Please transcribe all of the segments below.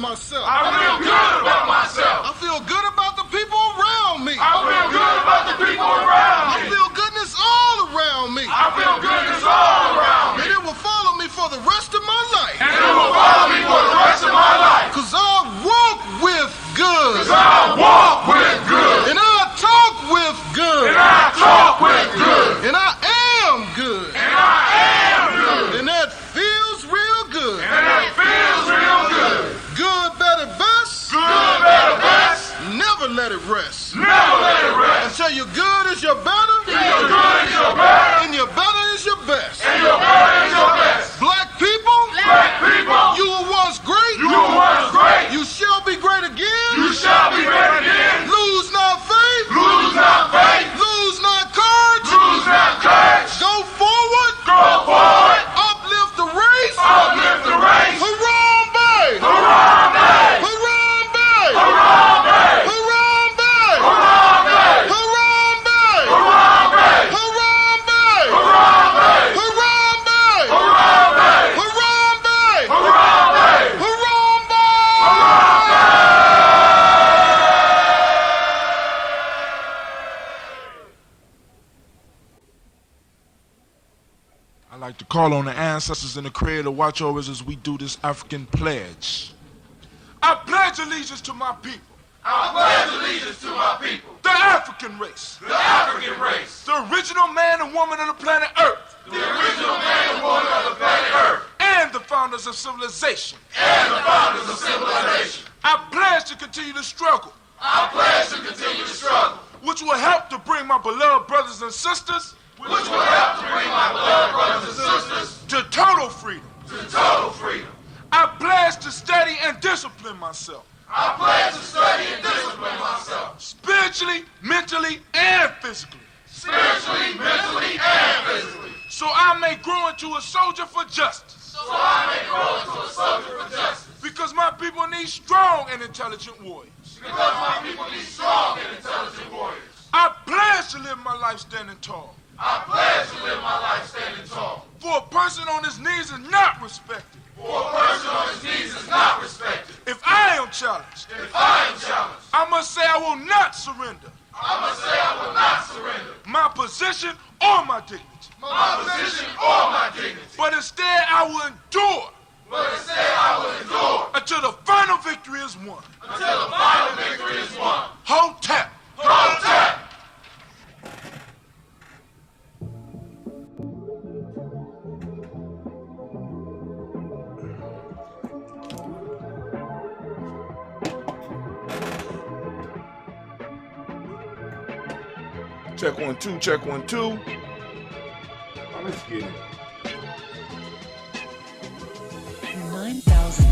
myself. I feel good about myself. I feel good about the people around me. I feel good about the people around me. I feel goodness all around me. I feel goodness all around me. And it will follow me for the rest of my life. And it will follow me for the rest of my life. Cause I walk with good. Cause I walk with good. And I talk with good. And I talk with good. And I am good. And I am good. And that feels real good. And that feels real good. Good, better, best. Good, better, best. Never let it rest. Never let it rest. Until your good is your better. And your good is your better. And your better is your best. And your better is your best. Black people. Black people. You were once great. You were once great. You shall be great again. You shall be great again. Lose not faith. Lose not faith. Lose not courage. Lose not courage. Go forward. Go forward. Uplift the race. Uplift the race. Harambe. Harambe. Harambe. Harambe. Harambe. Harambe. Harambe. Harambe. Harambe. Harambe. Harambe. Harambe. Harambe. Harambe. I'd like to call on the ancestors in the Creator to watch over us as we do this African pledge. I pledge allegiance to my people. I pledge allegiance to my people. The African race. The African race. The original man and woman of the planet Earth. The original man and woman of the planet Earth. And the founders of civilization. And the founders of civilization. I pledge to continue to struggle. I pledge to continue to struggle. Which will help to bring my beloved brothers and sisters. Which will help to bring my beloved brothers and sisters. To total freedom. To total freedom. I pledge to study and discipline myself. I pledge to study and discipline myself. Spiritually, mentally, and physically. Spiritually, mentally, and physically. So I may grow into a soldier for justice. So I may grow into a soldier for justice. Because my people need strong and intelligent warriors. Because my people need strong and intelligent warriors. I pledge to live my life standing tall. I pledge to live my life standing tall. For a person on his knees is not respected. For a person on his knees is not respected. If I am challenged, If I am challenged, I must say I will not surrender I must say I will not surrender my position or my dignity. my position or my dignity. But instead I will endure But instead I will endure until the final victory is won. until the final victory is won. Hotep. Hotep. Check 1 2, check 1 2. Oh, let's get it. 9,000.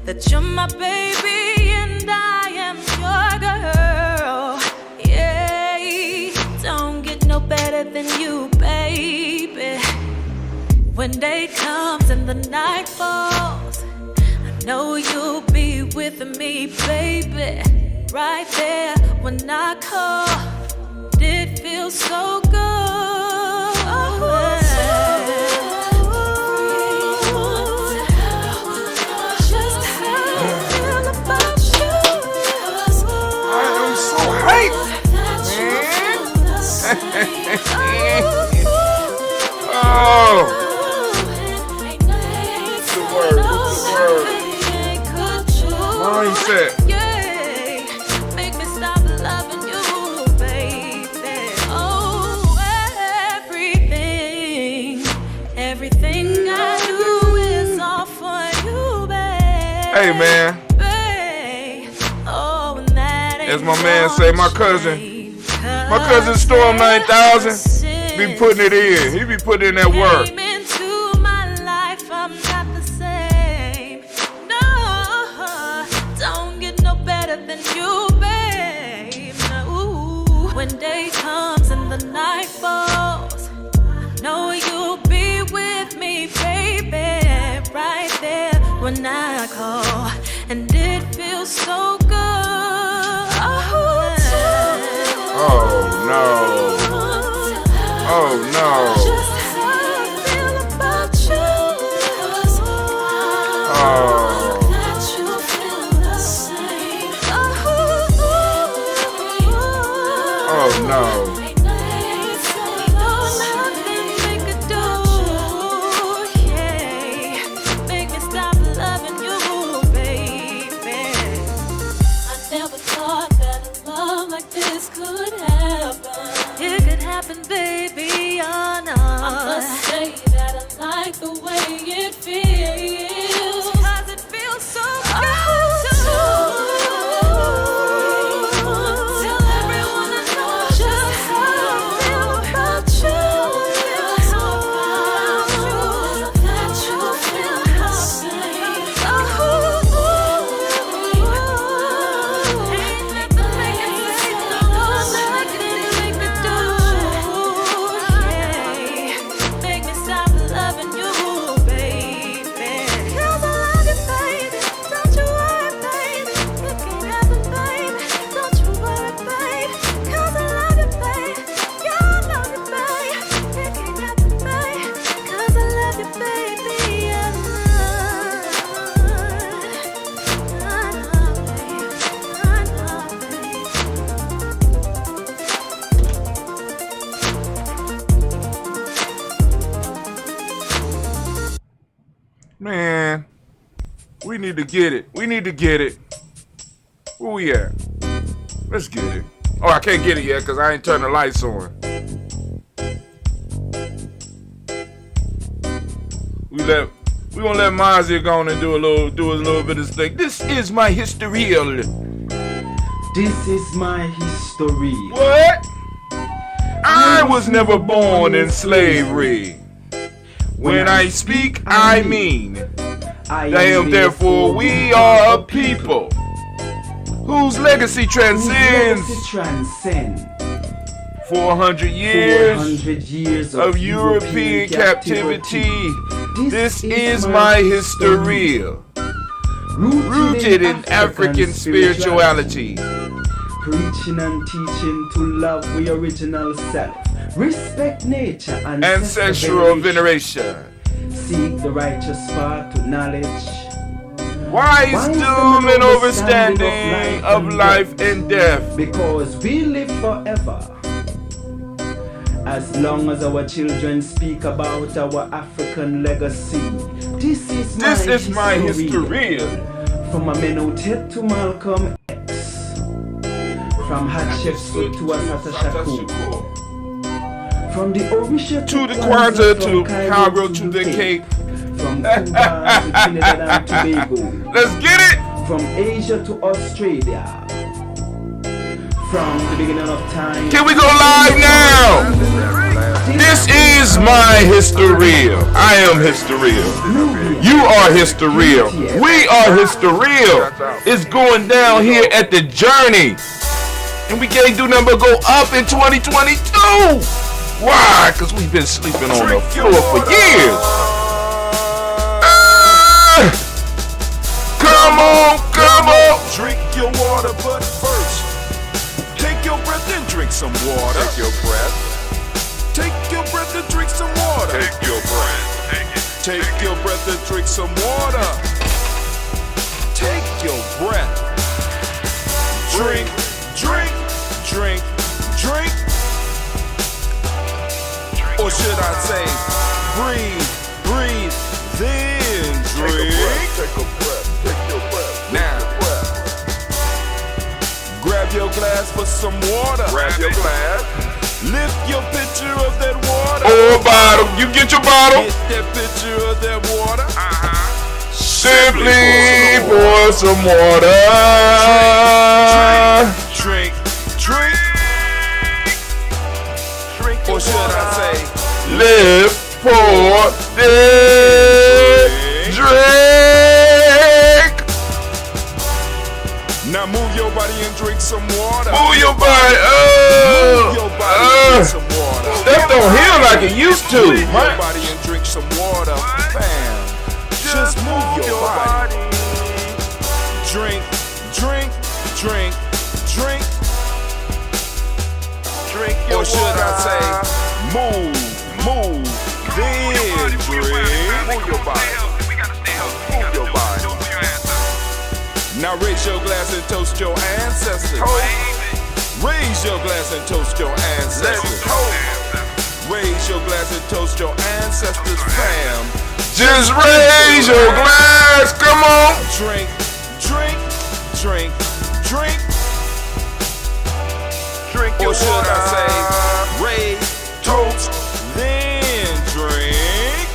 that you're my baby and I am your girl. Yeah, don't get no better than you, baby. When day comes and the night falls, I know you'll be with me, baby. Right there when I call. It feels so good. Just how I feel about you. I am so hyped, Oh, mindset. Make me stop loving you, baby. Oh, everything I do is all for you, baby. Hey, man. Oh, and that ain't As my man say, my cousin Storm 9000 be putting it in. He be putting in that work. Came into my life, I'm not the same. No, don't get no better than you, babe. No. When day comes and the night falls, know you'll be with me, baby. Right there when I call, and it feels so good. Oh no. Oh no. Just how I feel about you. That you feel the same. Oh no. Ain't nothing we could do. Yeah. Make me stop loving you, baby. I never thought that a love like this could happen. It could happen, baby, oh no. I must say that I like the way it feels. 'Cause it feels so good too. Tell everyone I know just how I feel about you. That you feel the same. Ain't nothing they can say, no, nothing we could do. Yeah. Make me stop loving you, baby. 'Cause I love you, baby. Don't you worry, baby. It can't happen, baby. Don't you worry, baby. 'Cause I love you, baby. You love you, baby. It can't happen, baby. 'Cause I love you, baby. Man, we need to get it. We need to get it. Where we at? Let's get it. Oh, I can't get it yet because I ain't turned the lights on. We gonna let Mozzie go on and do a little bit of this thing. This is my history. This is my history. What? I was never born in slavery. When I speak, I mean. Damn, therefore, we are a people whose legacy transcends 400 years of European captivity. This is my history, rooted in African spirituality. Preaching and teaching to love we original self. Respect nature and Ancestral veneration. Seek the righteous path to knowledge. Wise wisdom and understanding of life and death. Because we live forever. As long as our children speak about our African legacy. This is my history. From Amenhotep to Malcolm X. From Hatshepsut to Assata Shakur. From the Orisha to the Kwanzaa to Cairo to the Cape. From Cuba to Trinidad and Tobago. Let's get it! From Asia to Australia. From the beginning of time. Can we go live now? This is my history. I am history. You are history. We are history. It's going down here at the Journey. And we can't do nothing but go up in 2022. Why? Because we've been sleeping on the floor for years. Come on, come on. Drink your water, but first, some water. Take your breath. Take your breath and drink some water. Take your breath. Take your breath and drink some water. Take your breath. Drink, drink, drink, drink. Or should I say, breathe, breathe, then drink. Take a breath. Take your breath. Now, grab your glass for some water. Grab your glass. Lift your pitcher of that water. Or a bottle. You get your bottle. Get that pitcher of that water. Simply pour some water. Drink, drink. Or should I say, Live, pour, then drink. now move your body and drink some water. Move your body. Move your body and drink some water. That don't heal like it used to. Move your body and drink some water. Bam. Just move your body. Drink, drink, drink, drink. Drink your Or should water. I say, move, move, then drink. Move your body. Move your body. Now raise your glass and toast your ancestors. Raise your glass and toast your ancestors. Raise your glass and toast your ancestors, fam. Just raise your glass. Come on. Drink, drink, drink, drink. Drink your Or should water. I say, raise, toast, then drink.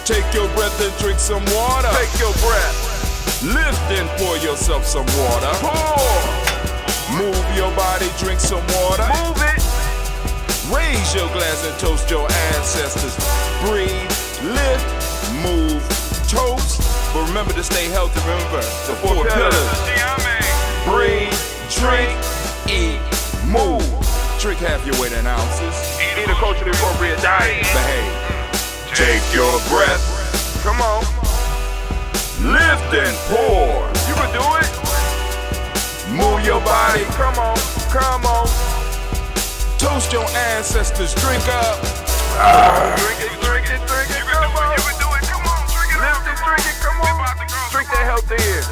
Take your breath and drink some water. Take your breath. Lift and pour yourself some water. Pour. Move your body, drink some water. Move it. Raise your glass and toast your ancestors. Breathe, lift, move, toast. But remember to stay healthy. Remember the four pillars. Breathe, drink, eat, move. Drink half your weight in ounces. Eat a culturally appropriate diet. Behave. Take your breath. Come on. Lift and pour. You can do it. Move your body. Come on. Come on. Toast your ancestors. Drink up. Drink it, drink it, drink it. Come on. You can do it. Come on. Drink it. Lift it, drink it. Come on. Drink that health in.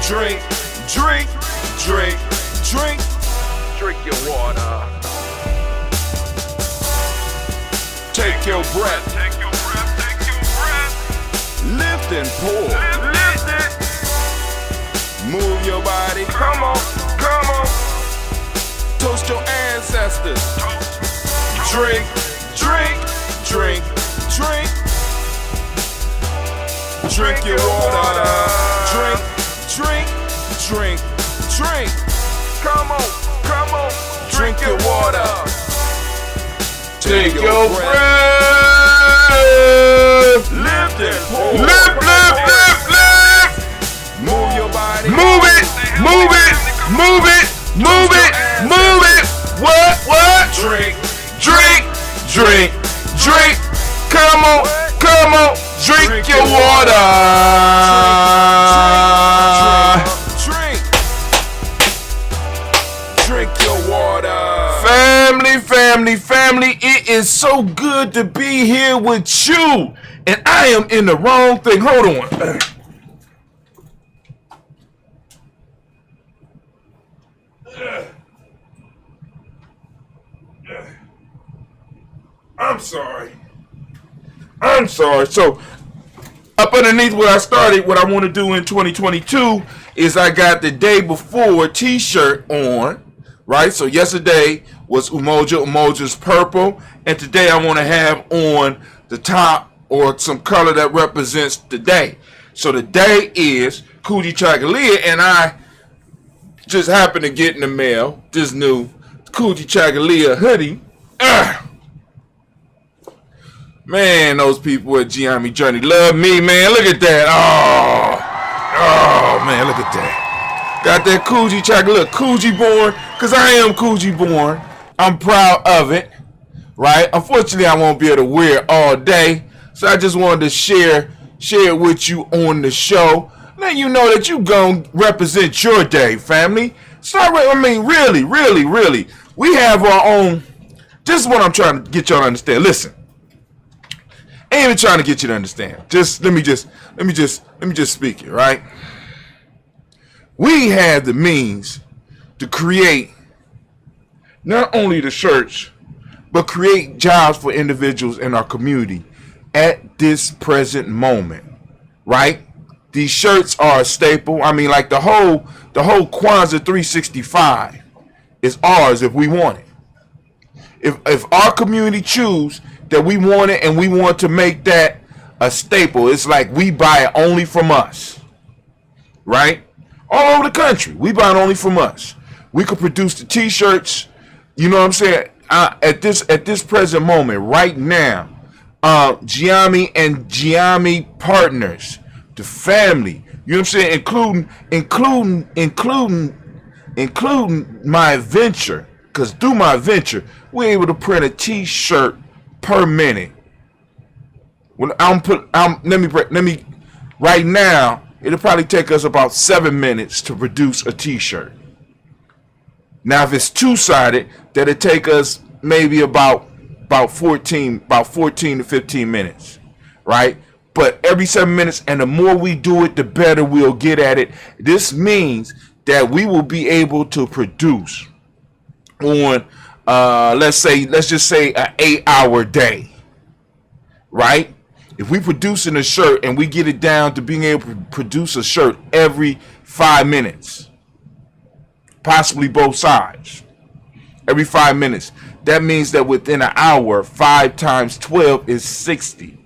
Drink, drink, drink, drink. Drink your water. Take your breath. Take your breath. Take your breath. Lift and pour. Lift it. Move your body. Come on. Come on. Toast your ancestors. Drink, drink, drink, drink. Drink your water. Drink, drink, drink, drink. Come on. Come on. Drink your water. Take your breath. Lift and pour. Lift, lift, lift, lift. Move your body. Move it, move it, move it, move it, move it. What? Drink, Drink, drink, drink. Come on, come on. Drink your water. drink. Drink your water. Family, family, family. It is so good to be here with you. And I am in the wrong thing. Hold on. I'm sorry. So, up underneath what I started, what I want to do in 2022 is I got the day before t-shirt on, right? So yesterday was Umoja's purple, and today I want to have on the top or some color that represents the day. So the day is Kujichagulia, and I just happened to get in the mail this new Kujichagulia hoodie. Man, those people at Giami Journey love me, man. Look at that. Oh, man, look at that. Got that Kujichagulia, Kuji born, because I am Kuji born. I'm proud of it, right? Unfortunately, I won't be able to wear it all day, so I just wanted to share it with you on the show. let you know that you gonna represent your day, family. Really. We have our own. This is what I'm trying to get y'all to understand. Listen, I ain't even trying to get you to understand. Let me just speak it, right? We have the means to create not only the church, but create jobs for individuals in our community at this present moment, right? These shirts are a staple. I mean, like the whole Kwanzaa 365 is ours if we want it. If our community choose that we want it and we want to make that a staple, it's like we buy it only from us, right? All over the country, we buy it only from us. We could produce the T-shirts. You know what I'm saying? At this present moment, right now, Giami and Giami partners, the family. You know what I'm saying? Including my venture. Because through my venture, we're able to print a T-shirt per minute. When right now, it'll probably take us about 7 minutes to produce a T-shirt. Now, if it's two-sided, that'll take us maybe about 14 to 15 minutes, right? But every 7 minutes, and the more we do it, the better we'll get at it. This means that we will be able to produce on let's just say an 8-hour day, right? If we producing a shirt and we get it down to being able to produce a shirt every 5 minutes, possibly both sides, every 5 minutes, that means that within an hour, 5 times 12 is 60.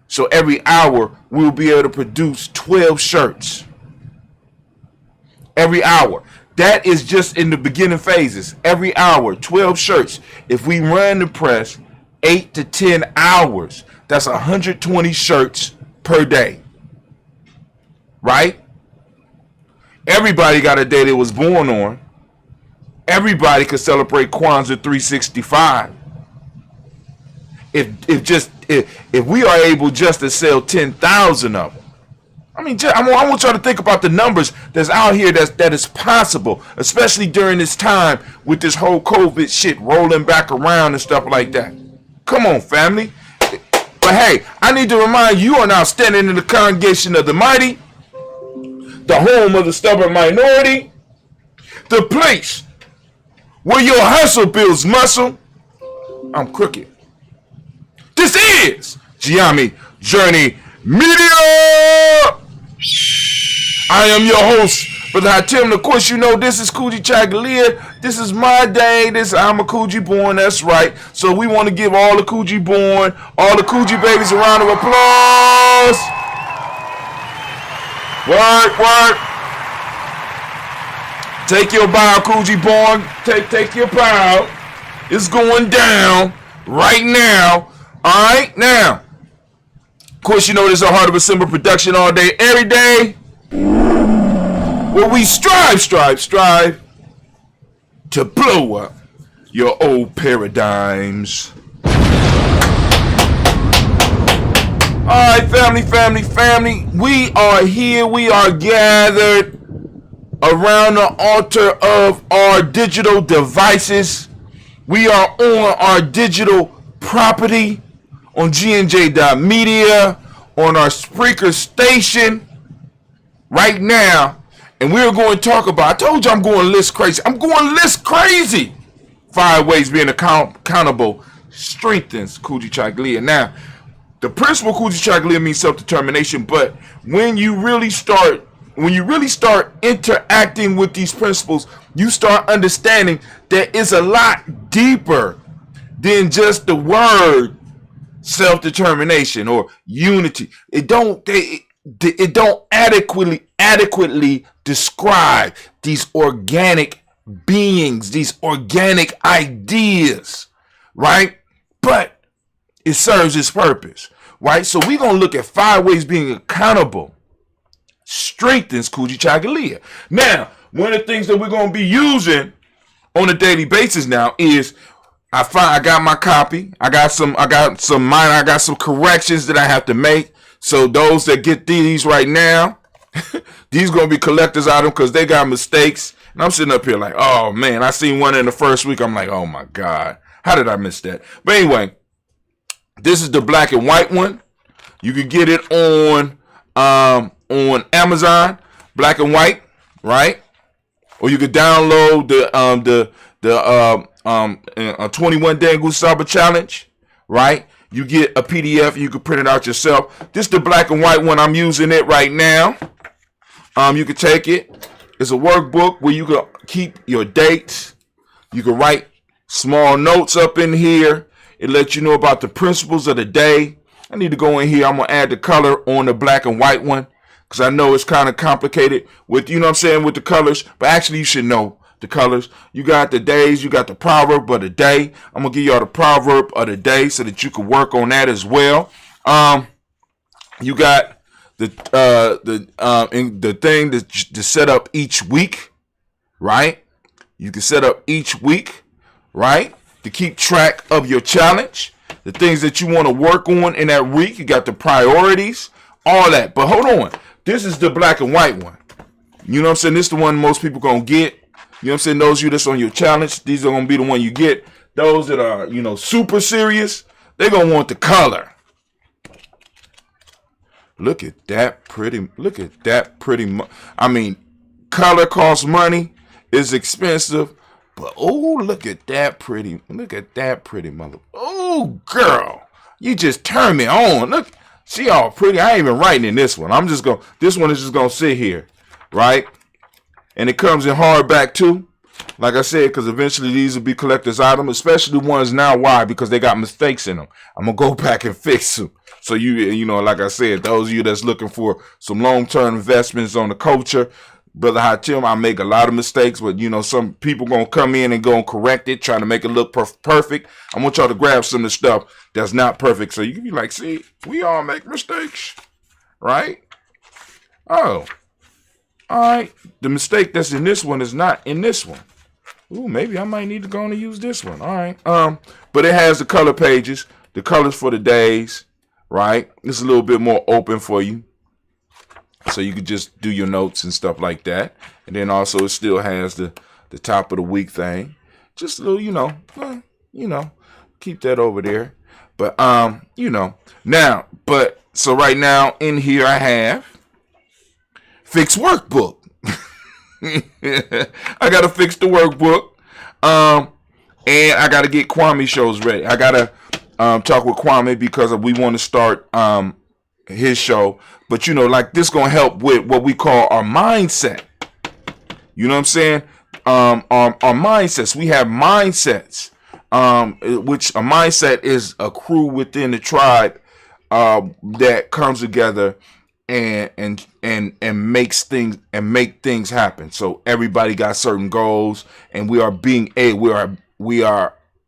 So every hour we'll be able to produce 12 shirts every hour. That is just in the beginning phases. Every hour, 12 shirts. If we run the press 8 to 10 hours, that's 120 shirts per day. Right? Everybody got a day they was born on. Everybody could celebrate Kwanzaa 365. If we are able just to sell 10,000 of them. I mean, I want y'all to think about the numbers that's out here that is possible, especially during this time with this whole COVID shit rolling back around and stuff like that. Come on, family. But hey, I need to remind you, are now standing in the congregation of the mighty, the home of the stubborn minority, the place where your hustle builds muscle. I'm crooked. This is Giami Journey Media. I am your host, Brother Hatim. Of course, you know this is Kujichagulia. This is my day. I'm a Kuji born. That's right. So we want to give all the Kuji born, all the Kuji babies a round of applause. Work. Take your bow, Kuji born. Take your bow. It's going down right now. All right, now. Of course, you know this is a Heart of a Simba production all day, every day. Where we strive to blow up your old paradigms. Alright, family. We are here. We are gathered around the altar of our digital devices. We are on our digital property on gnj.media, on our Spreaker station right now. And we're going to talk about, I told you I'm going list crazy. 5 ways being accountable strengthens Kujichagulia. Now, the principle Kujichagulia means self-determination, but when you really start interacting with these principles, you start understanding that it's a lot deeper than just the word self-determination or unity. It don't adequately describe these organic beings, these organic ideas, right? But it serves its purpose, right? So we're going to look at 5 ways being accountable strengthens Kujichagulia. Now, one of the things that we're going to be using on a daily basis now is I got my copy. I got some corrections that I have to make. So those that get these right now, These gonna be collector's items because they got mistakes. And I'm sitting up here like, oh man, I seen one in the first week. I'm like, oh my God, how did I miss that? But anyway, this is the black and white one. You can get it on Amazon, black and white, right? Or you could download the 21 Day Gusaba Challenge, right? You get a PDF, you can print it out yourself. This is the black and white one. I'm using it right now. You can take it. It's a workbook where you can keep your dates. You can write small notes up in here. It lets you know about the principles of the day. I need to go in here. I'm going to add the color on the black and white one because I know it's kind of complicated with, you know what I'm saying, with the colors. But actually, you should know the colors. You got the days. You got the proverb of the day. I'm going to give y'all the proverb of the day so that you can work on that as well. You got the thing to set up each week, right? You can set up each week, right? To keep track of your challenge, the things that you want to work on in that week. You got the priorities, all that. But hold on. This is the black and white one. You know what I'm saying? This is the one most people going to get. You know what I'm saying? Those of you that's on your challenge, these are going to be the one you get. Those that are, you know, super serious, they're going to want the color. Look at that pretty. Look at that pretty. I mean, color costs money. It's expensive. But oh, look at that pretty. Look at that pretty mother. Oh, girl, you just turn me on. Look, she all pretty. I ain't even writing in this one. This one is just gonna sit here, right? And it comes in hardback too. Like I said, because eventually these will be collector's items, especially the ones now. Why? Because they got mistakes in them. I'm gonna go back and fix them. So you know, like I said, those of you that's looking for some long-term investments on the culture, Brother Hatim, I make a lot of mistakes, but you know, some people gonna come in and go and correct it, trying to make it look perfect. I want y'all to grab some of the stuff that's not perfect, so you can be like, see, we all make mistakes, right? Oh, all right. The mistake that's in this one is not in this one. Ooh, maybe I might need to go and use this one. All right. But it has the color pages, the colors for the days, right? It's a little bit more open for you, so you could just do your notes and stuff like that. And then also it still has the top of the week thing. Just a little, you know, keep that over there. But now, so right now in here I have fix workbook. I gotta fix the workbook. And I gotta get Kwame shows ready. I gotta talk with Kwame because we want to start his show. But you know, like this gonna help with what we call our mindset. You know what I'm saying? Our mindsets. We have mindsets. Which a mindset is a crew within the tribe that comes together and make things happen. So everybody got certain goals, and we are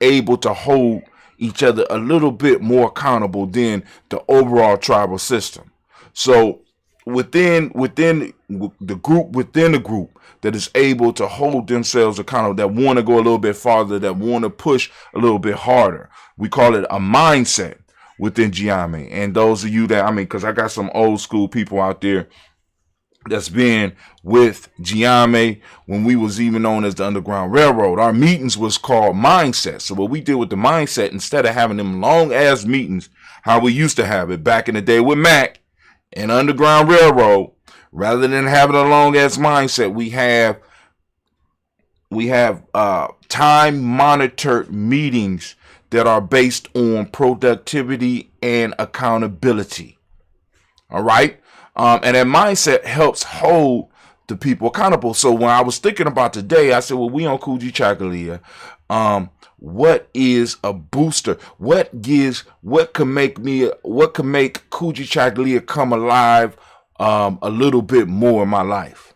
able to hold each other a little bit more accountable than the overall tribal system. So within the group that is able to hold themselves accountable, that want to go a little bit farther, that want to push a little bit harder, we call it a mindset within Giame. And those of you that, because I got some old school people out there that's been with Giame when we was even known as the Underground Railroad. Our meetings was called mindset. So what we did with the mindset, instead of having them long ass meetings, how we used to have it back in the day with Mac and Underground Railroad, rather than having a long ass mindset, we have time monitored meetings that are based on productivity and accountability. All right. And that mindset helps hold the people accountable. So when I was thinking about today, I said, well, we on Kujichagulia. What is a booster? What can make Kujichagulia come alive a little bit more in my life?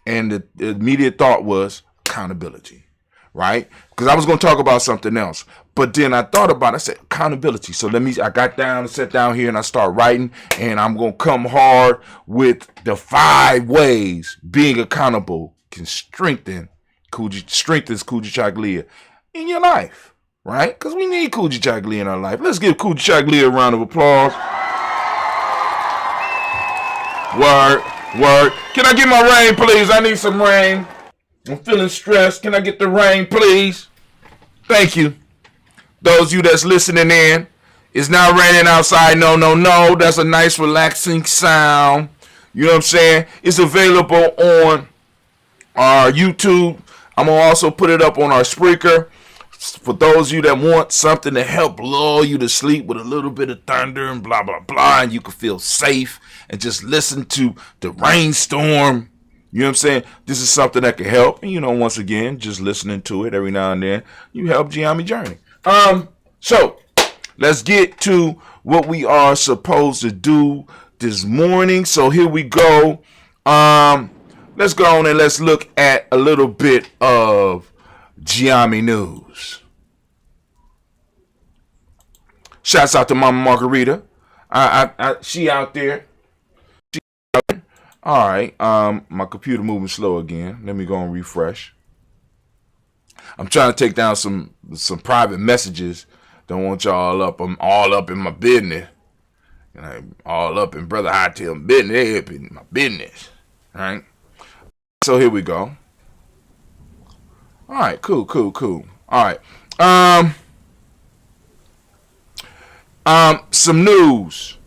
And the immediate thought was accountability, right? Because I was going to talk about something else. But then I thought about it. I said, accountability. So I got down and sat down here and I started writing, and I'm going to come hard with the 5 ways being accountable can strengthens Kujichagulia in your life, right? Because we need Kujichagulia in our life. Let's give Kujichagulia a round of applause. Word. Word. Can I get my rain, please? I need some rain. I'm feeling stressed. Can I get the rain, please? Thank you. Those of you that's listening in, it's not raining outside. No, no, no. That's a nice, relaxing sound. You know what I'm saying? It's available on our YouTube. I'm going to also put it up on our Spreaker. For those of you that want something to help lull you to sleep with a little bit of thunder and blah, blah, blah, and you can feel safe and just listen to the rainstorm. You know what I'm saying? This is something that can help. And, you know, once again, just listening to it every now and then, you help Giami Journey. So let's get to what we are supposed to do this morning. So here we go. Let's go on and let's look at a little bit of Giami news. Shouts out to Mama Margarita. She out there. All right. My computer moving slow again. Let me go and refresh. I'm trying to take down some private messages. Don't want y'all up. I'm all up in my business. And I'm all up in Brother Hightail business. They up in my business. All right. So here we go. All right, cool. All right. Some news.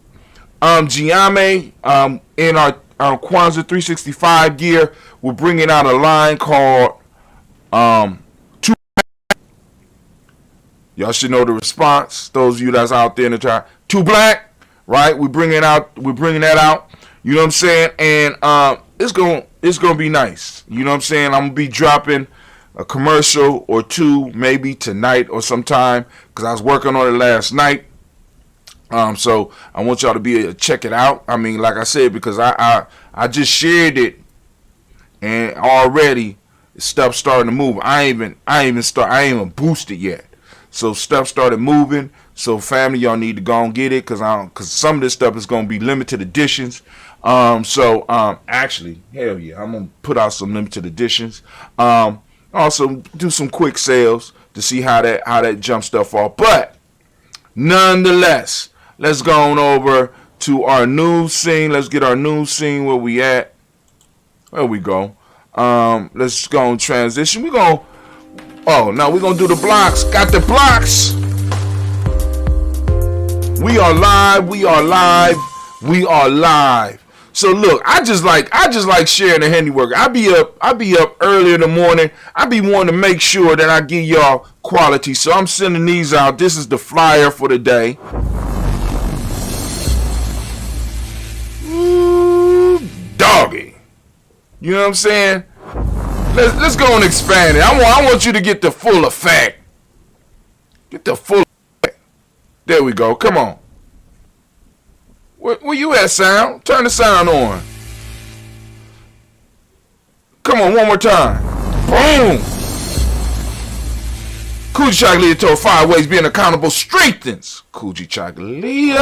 Giami, in our Kwanzaa 365 gear, we're bringing out a line called Two. Y'all should know the response. Those of you that's out there in the chat, Too Black, right? We're bringing that out. You know what I'm saying? And it's gonna be nice. You know what I'm saying? I'm gonna be dropping a commercial or two maybe tonight or sometime because I was working on it last night. So I want y'all to be able to check it out. I mean, like I said, because I just shared it and already stuff starting to move. I ain't even boosted yet. So stuff started moving. So family, y'all need to go and get it because some of this stuff is gonna be limited editions. Actually, hell yeah, I'm gonna put out some limited editions. Also do some quick sales to see how that jump stuff off. But nonetheless, let's go on over to our news scene. Let's get our news scene where we at. There we go. Let's go and transition. We're gonna do the blocks. Got the blocks. We are live. So look, I just like sharing the handiwork. I be up early in the morning. I be wanting to make sure that I give y'all quality. So I'm sending these out. This is the flyer for the day. Ooh, doggy. You know what I'm saying? Let's go and expand it. I want you to get the full effect. Get the full effect. There we go. Come on. Where you at, sound? Turn the sound on. Come on, one more time. Boom! Kujichagulia told 5 ways being accountable strengthens. Kujichagulia.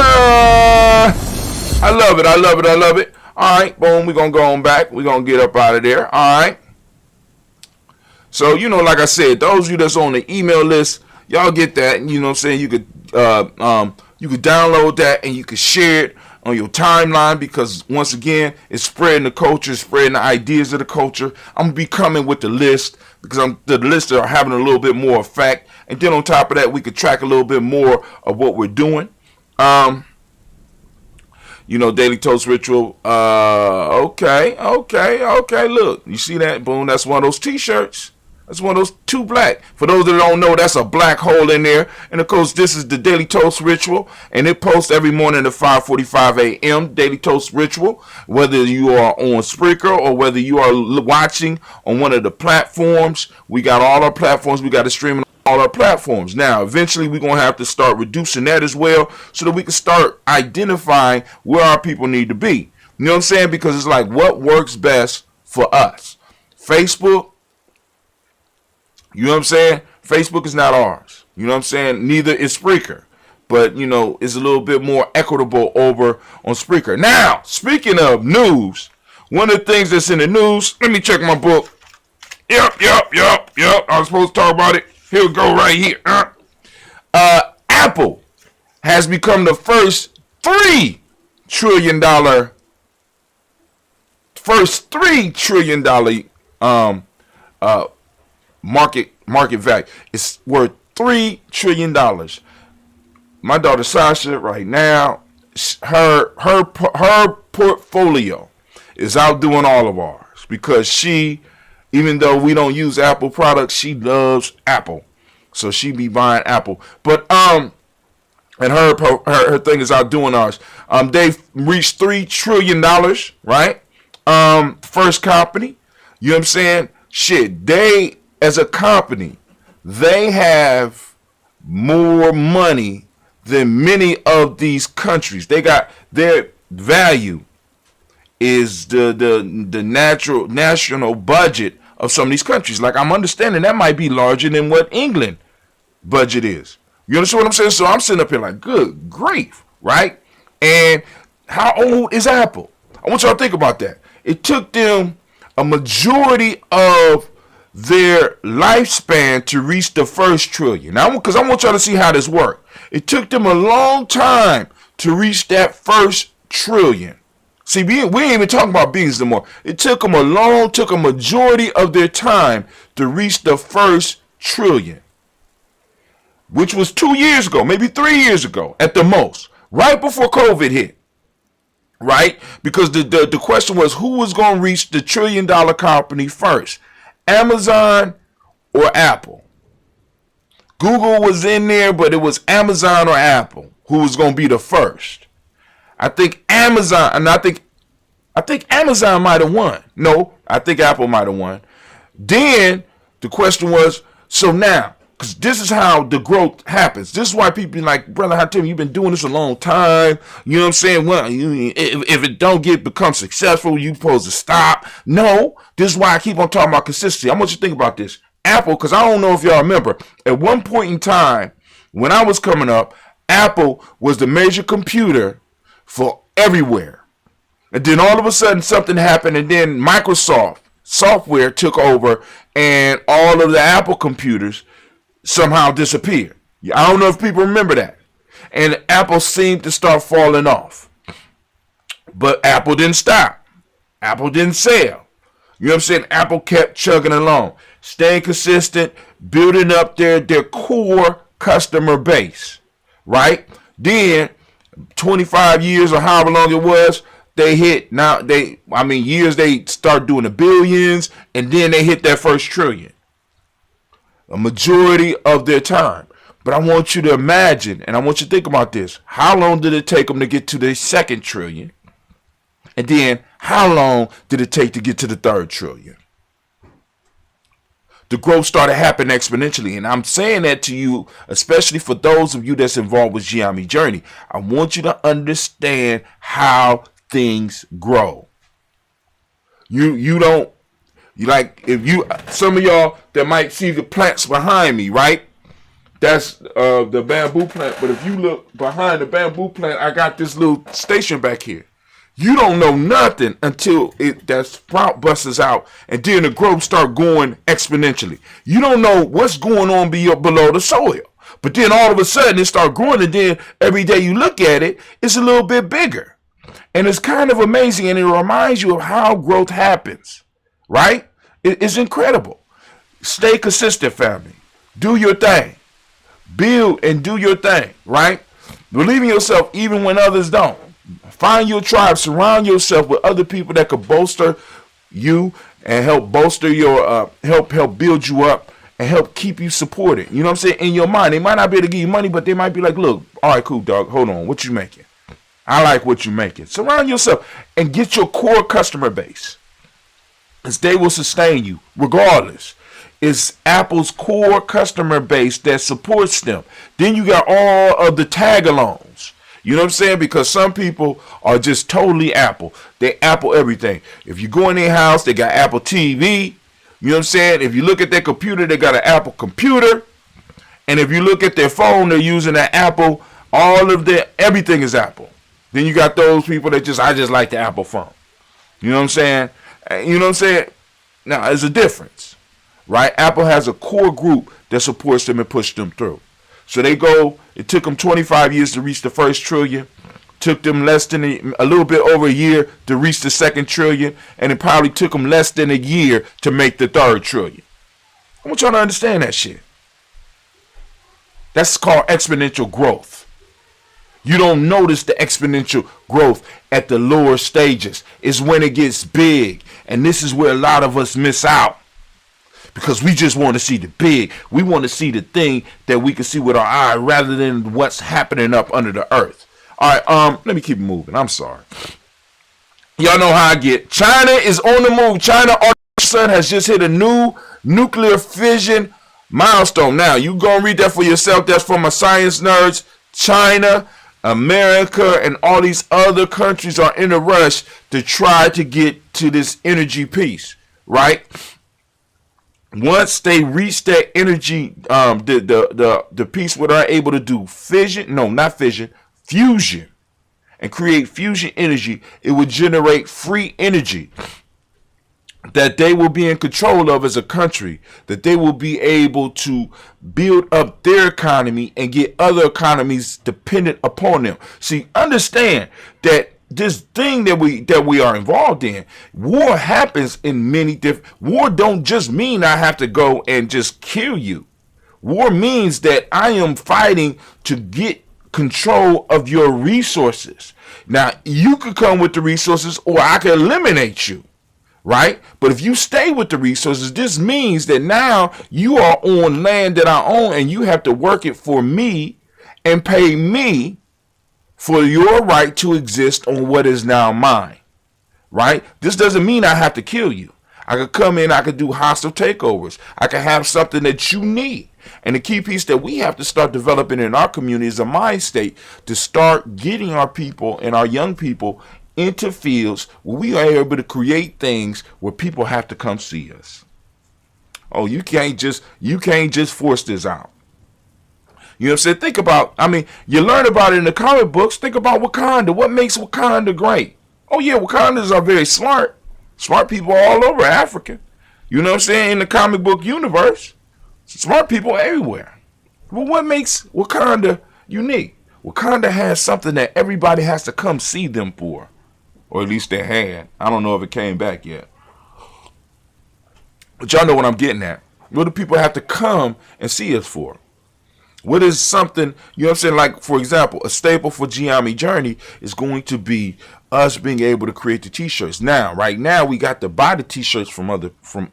I love it. All right, boom. We're going to go on back. We're going to get up out of there. All right. So, you know, like I said, those of you that's on the email list, y'all get that. You know what I'm saying? You could download that and you could share it on your timeline because once again, it's spreading the culture, spreading the ideas of the culture. I'm gonna be coming with the list because the lists are having a little bit more effect, and then on top of that, we could track a little bit more of what we're doing. You know, Daily Toast Ritual. Okay. Look, you see that? Boom. That's one of those T-shirts. That's one of those Too Black. For those that don't know, that's a black hole in there. And of course, this is the Daily Toast Ritual. And it posts every morning at 5:45 a.m. Daily Toast Ritual. Whether you are on Spreaker or whether you are watching on one of the platforms. We got all our platforms. We got to stream on all our platforms. Now, eventually, we're going to have to start reducing that as well so that we can start identifying where our people need to be. You know what I'm saying? Because it's like what works best for us. Facebook. You know what I'm saying? Facebook is not ours. You know what I'm saying? Neither is Spreaker. But, you know, it's a little bit more equitable over on Spreaker. Now, speaking of news, one of the things that's in the news, let me check my book. Yep. I was supposed to talk about it. Here we go right here. Apple has become the first $3 trillion first $3 trillion market value. It's worth $3 trillion. My daughter Sasha, right now, her portfolio is outdoing all of ours because she, even though we don't use Apple products, she loves Apple, so she be buying Apple. But and her thing is outdoing ours. They've reached $3 trillion, right? First company, you know what I'm saying? Shit, they as a company, they have more money than many of these countries. They got their value is the national budget of some of these countries. Like, I'm understanding that might be larger than what England budget is. You understand what I'm saying? So I'm sitting up here like, good grief, right? And how old is Apple? I want y'all to think about that. It took them a majority of their lifespan to reach the first trillion. Now, because I want y'all to see how this works. It took them a long time to reach that first trillion. See, we ain't even talking about beings anymore. It took them took a majority of their time to reach the first trillion, which was 2 years ago, maybe 3 years ago at the most, right before COVID hit, right? Because the question was, who was going to reach the $1 trillion company first, Amazon or Apple? Google was in there, but it was Amazon or Apple who was going to be the first. I think Amazon, and I think Amazon might have won. No, I think Apple might have won. Then the question was, so now, because this is how the growth happens. This is why people be like, brother, Hatim, you've been doing this a long time. You know what I'm saying? Well, if it don't become successful, you supposed to stop. No, this is why I keep on talking about consistency. I want you to think about this. Apple, because I don't know if y'all remember, at one point in time, when I was coming up, Apple was the major computer for everywhere. And then all of a sudden something happened, and then Microsoft software took over, and all of the Apple computers somehow disappeared. I don't know if people remember that. And Apple seemed to start falling off. But Apple didn't stop. Apple didn't sell. You know what I'm saying? Apple kept chugging along, staying consistent, building up their core customer base, right? Then 25 years or however long it was, they hit, years, they start doing the billions, and then they hit that first trillion. A majority of their time. But I want you to imagine, and I want you to think about this. How long did it take them to get to the second trillion? And then how long did it take to get to the third trillion? The growth started happening exponentially. And I'm saying that to you, especially for those of you that's involved with Giami Journey. I want you to understand how things grow. Some of y'all that might see the plants behind me, right? That's the bamboo plant. But if you look behind the bamboo plant, I got this little station back here. You don't know nothing until that sprout busts out, and then the growth start going exponentially. You don't know what's going on below the soil. But then all of a sudden it start growing, and then every day you look at it, it's a little bit bigger. And it's kind of amazing, and it reminds you of how growth happens, right? It's incredible. Stay consistent, family. Do your thing. Build and do your thing, right? Believe in yourself even when others don't. Find your tribe. Surround yourself with other people that could bolster you and help bolster your help build you up and help keep you supported. You know what I'm saying? In your mind, they might not be able to give you money, but they might be like, look, all right, cool, dog. Hold on. What you making? I like what you making. Surround yourself and get your core customer base, because they will sustain you regardless. It's Apple's core customer base that supports them. Then you got all of the tag-alongs. You know what I'm saying? Because some people are just totally Apple. They Apple everything. If you go in their house, they got Apple TV. You know what I'm saying? If you look at their computer, they got an Apple computer. And if you look at their phone, they're using an Apple. Everything is Apple. Then you got those people that I just like the Apple phone. You know what I'm saying? You know what I'm saying? Now, there's a difference, right? Apple has a core group that supports them and pushes them through. So it took them 25 years to reach the first trillion. took them less than a little bit over a year to reach the second trillion, and it probably took them less than a year to make the third trillion. I want y'all to understand that shit. That's called exponential growth. You don't notice the exponential growth at the lower stages. It's when it gets big. And this is where a lot of us miss out. Because we just want to see the big. We want to see the thing that we can see with our eye rather than what's happening up under the earth. All right, let me keep it moving. I'm sorry. Y'all know how I get. China is on the move. China all of a sudden has just hit a new nuclear fission milestone. Now, you go and read that for yourself. That's for my science nerds. China, America, and all these other countries are in a rush to try to get to this energy piece, right? Once they reach that energy, the piece where they're able to do fusion, and create fusion energy, it would generate free energy that they will be in control of as a country, that they will be able to build up their economy and get other economies dependent upon them. See, understand that this thing that we are involved in, war happens in many different. War don't just mean I have to go and just kill you. War means that I am fighting to get control of your resources. Now, you could come with the resources, or I can eliminate you. Right? But if you stay with the resources, this means that now you are on land that I own, and you have to work it for me and pay me for your right to exist on what is now mine. Right? This doesn't mean I have to kill you. I could come in, I could do hostile takeovers. I could have something that you need. And the key piece that we have to start developing in our community is a mind state to start getting our people and our young people into fields where we are able to create things where people have to come see us. Oh, you can't just force this out. You know what I'm saying? Think about, you learn about it in the comic books. Think about Wakanda. What makes Wakanda great? Oh yeah, Wakandans are very smart. Smart people all over Africa. You know what I'm saying? In the comic book universe, smart people everywhere. But what makes Wakanda unique? Wakanda has something that everybody has to come see them for. Or at least they had. I don't know if it came back yet. But y'all know what I'm getting at. What do people have to come and see us for? What is something, you know what I'm saying? Like, for example, a staple for Giami Journey is going to be us being able to create the t-shirts. Now, right now, we got to buy the t-shirts from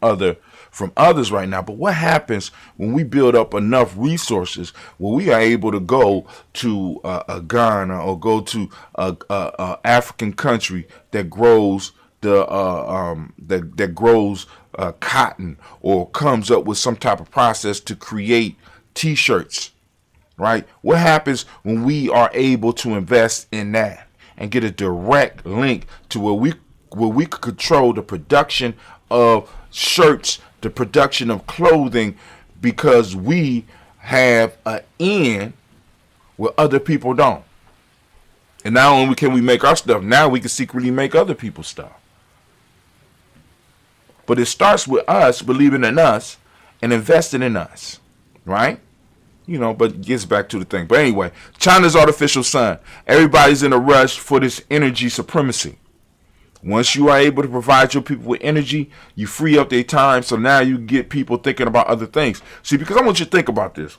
others right now. But what happens when we build up enough resources where we are able to go to Ghana or go to a African country that grows cotton, or comes up with some type of process to create t-shirts, right? What happens when we are able to invest in that and get a direct link to where we could control the production of shirts, the production of clothing, because we have an in where other people don't. And not only can we make our stuff, now we can secretly make other people's stuff. But it starts with us believing in us and investing in us, right? You know, but it gets back to the thing. But anyway, China's artificial sun. Everybody's in a rush for this energy supremacy. Once you are able to provide your people with energy, you free up their time. So now you get people thinking about other things. See, because I want you to think about this.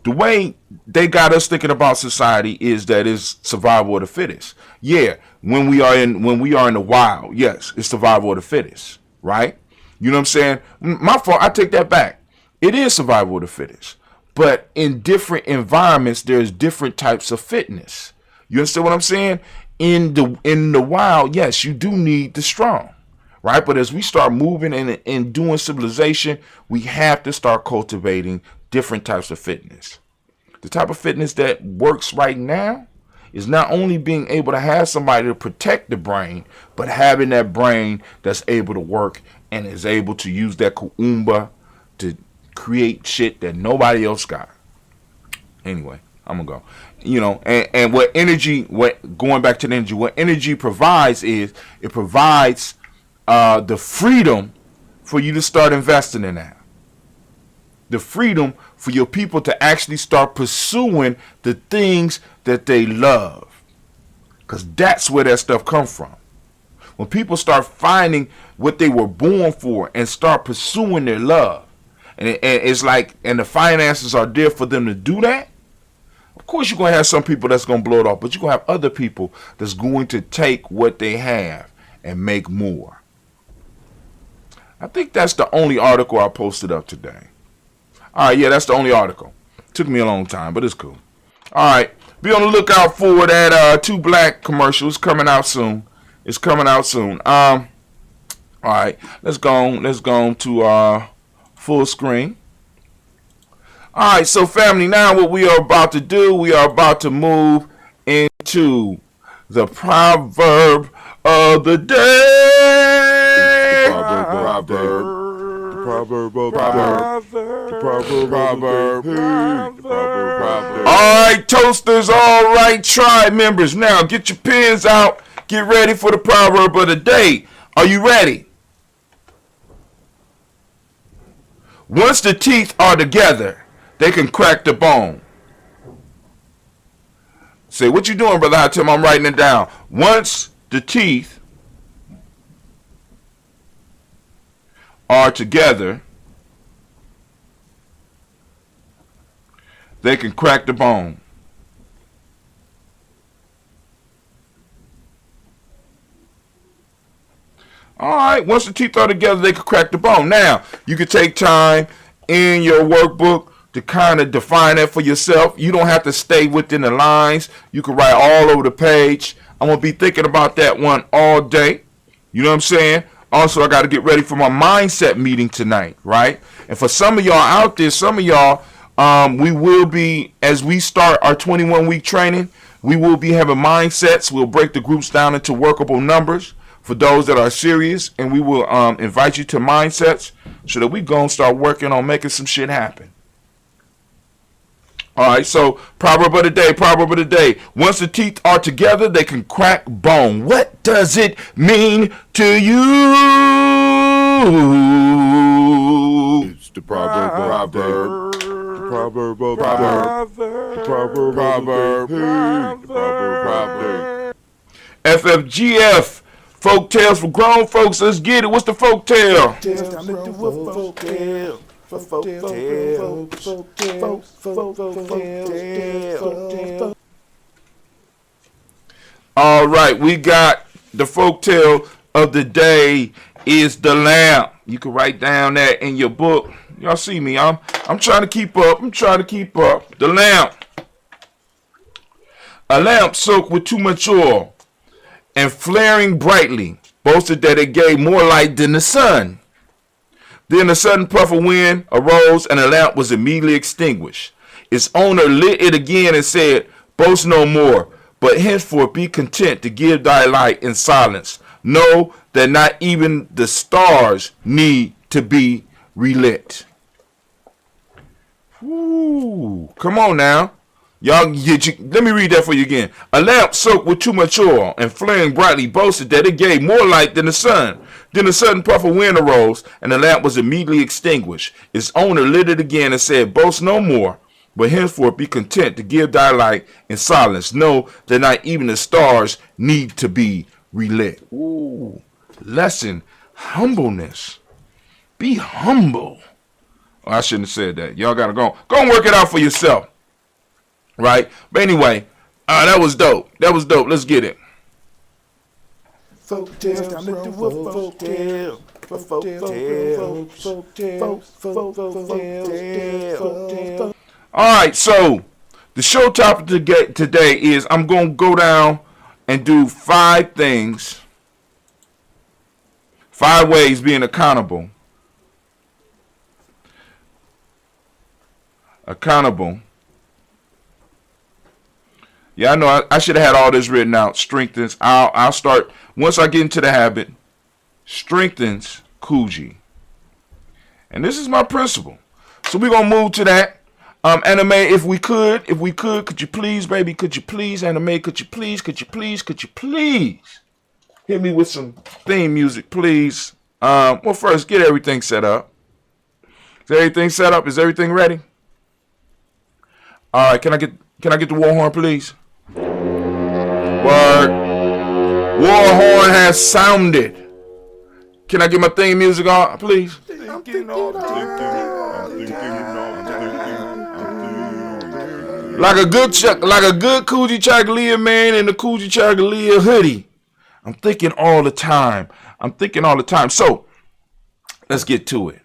The way they got us thinking about society is that it's survival of the fittest. Yeah, when we are in the wild, yes, it's survival of the fittest, right? You know what I'm saying? My fault, I take that back. It is survival of the fittest. But in different environments, there's different types of fitness. You understand what I'm saying? In the wild, yes, you do need the strong, right? But as we start moving and doing civilization, we have to start cultivating different types of fitness. The type of fitness that works right now is not only being able to have somebody to protect the brain, but having that brain that's able to work and is able to use that kuumba to create shit that nobody else got. Anyway, I'm gonna go. You know, and going back to the energy, what energy provides is it provides the freedom for you to start investing in that. The freedom for your people to actually start pursuing the things that they love. because that's where that stuff comes from. When people start finding what they were born for and start pursuing their love, and it's like, and the finances are there for them to do that, of course you're going to have some people that's going to blow it off, but you're going to have other people that's going to take what they have and make more. I think that's the only article I posted up today. All right, yeah, that's the only article. Took me a long time, but it's cool. All right, be on the lookout for that 2 Black commercial. It's coming out soon. It's coming out soon. All right, let's go on to full screen. All right, so family, now what we are about to do, we are about to move into the proverb of the day. All right, toasters, all right, tribe members, now get your pens out. Get ready for the proverb of the day. Are you ready? Once the teeth are together, they can crack the bone. Say, what you doing, Brother Hatim? I'm writing it down. Once the teeth are together, they can crack the bone. All right, once the teeth are together, they can crack the bone. Now, you can take time in your workbook to kind of define that for yourself. You don't have to stay within the lines. You can write all over the page. I'm going to be thinking about that one all day. You know what I'm saying? Also, I got to get ready for my mindset meeting tonight, right? And for some of y'all out there, some of y'all, we will be, as we start our 21-week training, we will be having mindsets. We'll break the groups down into workable numbers for those that are serious, and we will invite you to mindsets so that we go and start working on making some shit happen. All right, so proverb of the day, proverb of the day. Once the teeth are together, they can crack bone. What does it mean to you? It's the proverb of the day. Proverb of the day. Proverb of the day. FFGF. Folk tales for grown folks. Let's get it. What's the folk tale? All right, we got the folk tale of the day is the lamp. You can write down that in your book. Y'all see me? I'm trying to keep up. The lamp. A lamp soaked with too much oil and flaring brightly boasted that it gave more light than the sun. Then a sudden puff of wind arose, and the lamp was immediately extinguished. Its owner lit it again and said, "Boast no more, but henceforth be content to give thy light in silence. Know that not even the stars need to be relit." Ooh, come on now. Y'all, let me read that for you again. A lamp soaked with too much oil and flaring brightly boasted that it gave more light than the sun. Then a sudden puff of wind arose, and the lamp was immediately extinguished. Its owner lit it again and said, "Boast no more, but henceforth be content to give thy light in silence. Know that not even the stars need to be relit." Ooh, lesson, humbleness. Be humble. Oh, I shouldn't have said that. Y'all gotta go and work it out for yourself. Right? But anyway, that was dope. Let's get it. All right, so the show topic today is I'm going to go down and do 5 things, 5 ways being accountable. Yeah, I know I should have had all this written out. Strengthens. I'll start once I get into the habit. Strengthens Kuji. And this is my principle. So we're gonna move to that. Anime, if we could, could you please, baby, could you please, anime, could you please hit me with some theme music, please. Well, first, get everything set up. Is everything set up? Is everything ready? All right, can I get the war horn, please? Word. war horn has sounded. Can I get my theme music on, please? Like a good Kujichagulia man in the Kujichagulia hoodie. I'm thinking all the time. So, let's get to it.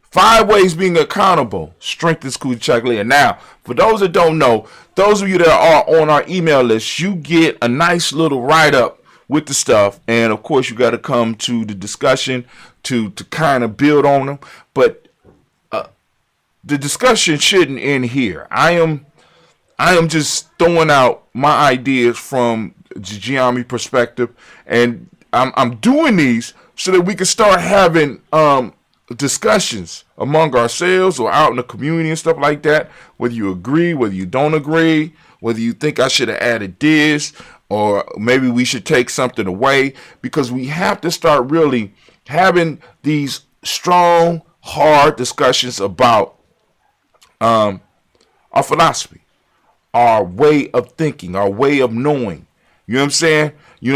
5 ways being accountable strengthens Kujichagulia. Now, for those that don't know, those of you that are on our email list, you get a nice little write-up with the stuff. And, of course, you got to come to the discussion to kind of build on them. But the discussion shouldn't end here. I am just throwing out my ideas from the Geometry perspective. And I'm doing these so that we can start having discussions among ourselves or out in the community and stuff like that, whether you agree, whether you don't agree, whether you think I should have added this or maybe we should take something away, because we have to start really having these strong, hard discussions about our philosophy, our way of thinking, our way of knowing. You know what I'm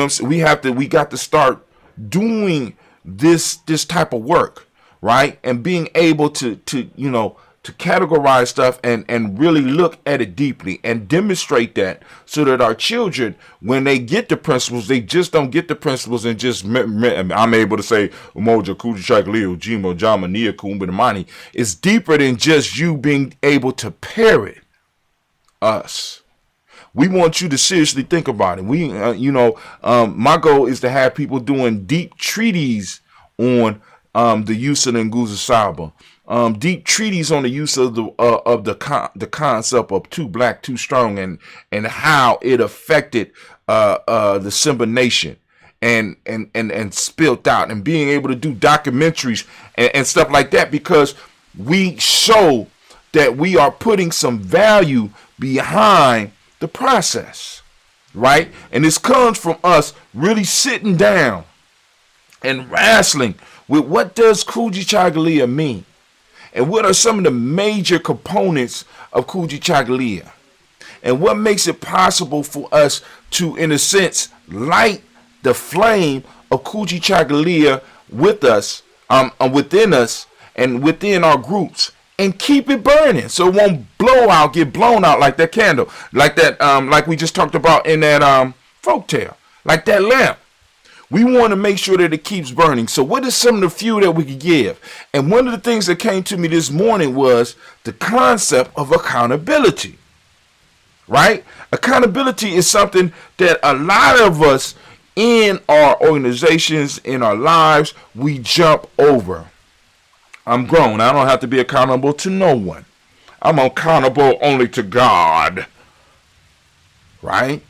saying? We got to start doing this type of work. Right? And being able to categorize stuff and really look at it deeply and demonstrate that, so that our children, when they get the principles, they just don't get the principles and just, I'm able to say, Umoja, Kujichagulia, Ujima, Jama, Nia, Kumbinamani. It's deeper than just you being able to parrot us. We want you to seriously think about it. My goal is to have people doing deep treatises on the use of the Nguzo Saba, deep treatise on the use of the concept of too black, too strong, and how it affected the Simba nation and spilt out, and being able to do documentaries and stuff like that, because we show that we are putting some value behind the process, right? And this comes from us really sitting down and wrestling with what does Kujichagulia mean? And what are some of the major components of Kujichagulia? And what makes it possible for us to, in a sense, light the flame of Kujichagulia with us, within us, and within our groups, and keep it burning so it won't get blown out like that candle, like that, like we just talked about in that folktale, like that lamp. We want to make sure that it keeps burning. So what is some of the few that we could give? And one of the things that came to me this morning was the concept of accountability, right? Accountability is something that a lot of us in our organizations, in our lives, we jump over. I'm grown. I don't have to be accountable to no one. I'm accountable only to God, right?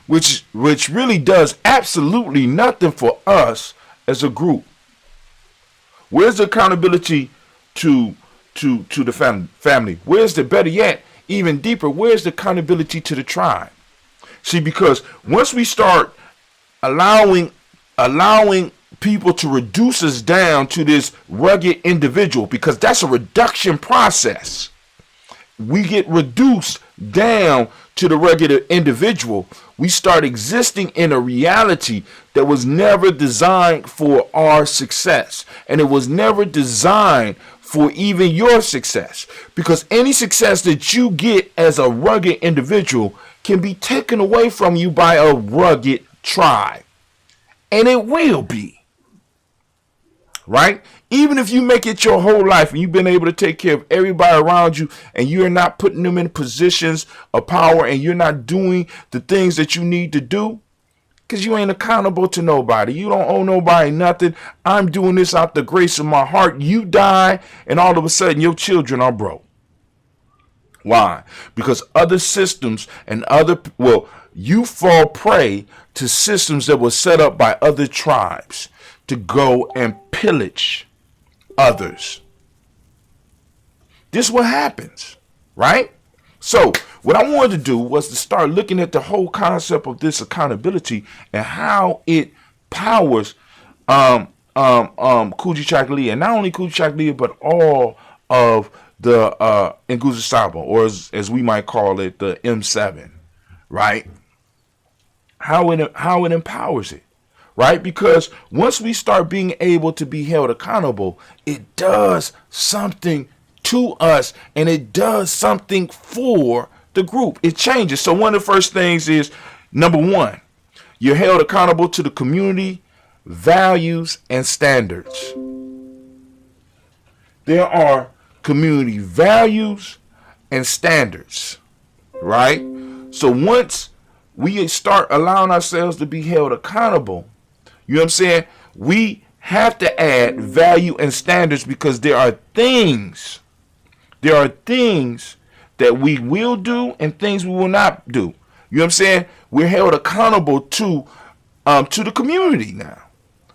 Which really does absolutely nothing for us as a group. Where's the accountability to the family? Where's the, better yet, even deeper, where's the accountability to the tribe? See, because once we start allowing people to reduce us down to this rugged individual, because that's a reduction process. We get reduced down to the regular individual. We start existing in a reality that was never designed for our success. And it was never designed for even your success. Because any success that you get as a rugged individual can be taken away from you by a rugged tribe. And it will be. Right? Even if you make it your whole life and you've been able to take care of everybody around you, and you're not putting them in positions of power, and you're not doing the things that you need to do, because you ain't accountable to nobody. You don't owe nobody nothing. I'm doing this out the grace of my heart. You die, and all of a sudden your children are broke. Why? Because other systems and you fall prey to systems that were set up by other tribes to go and pillage others. This is what happens, right? So what I wanted to do was to start looking at the whole concept of this accountability and how it powers Kujichagulia, and not only Kujichagulia, but all of the Nguzo Saba, or as we might call it, the M7, right? how it empowers it, right? Because once we start being able to be held accountable, it does something to us and it does something for the group. It changes. So one of the first things is, number one, you're held accountable to the community values and standards. There are community values and standards, right? So once we start allowing ourselves to be held accountable, you know what I'm saying? We have to add value and standards because there are things that we will do and things we will not do. You know what I'm saying? We're held accountable to the community now.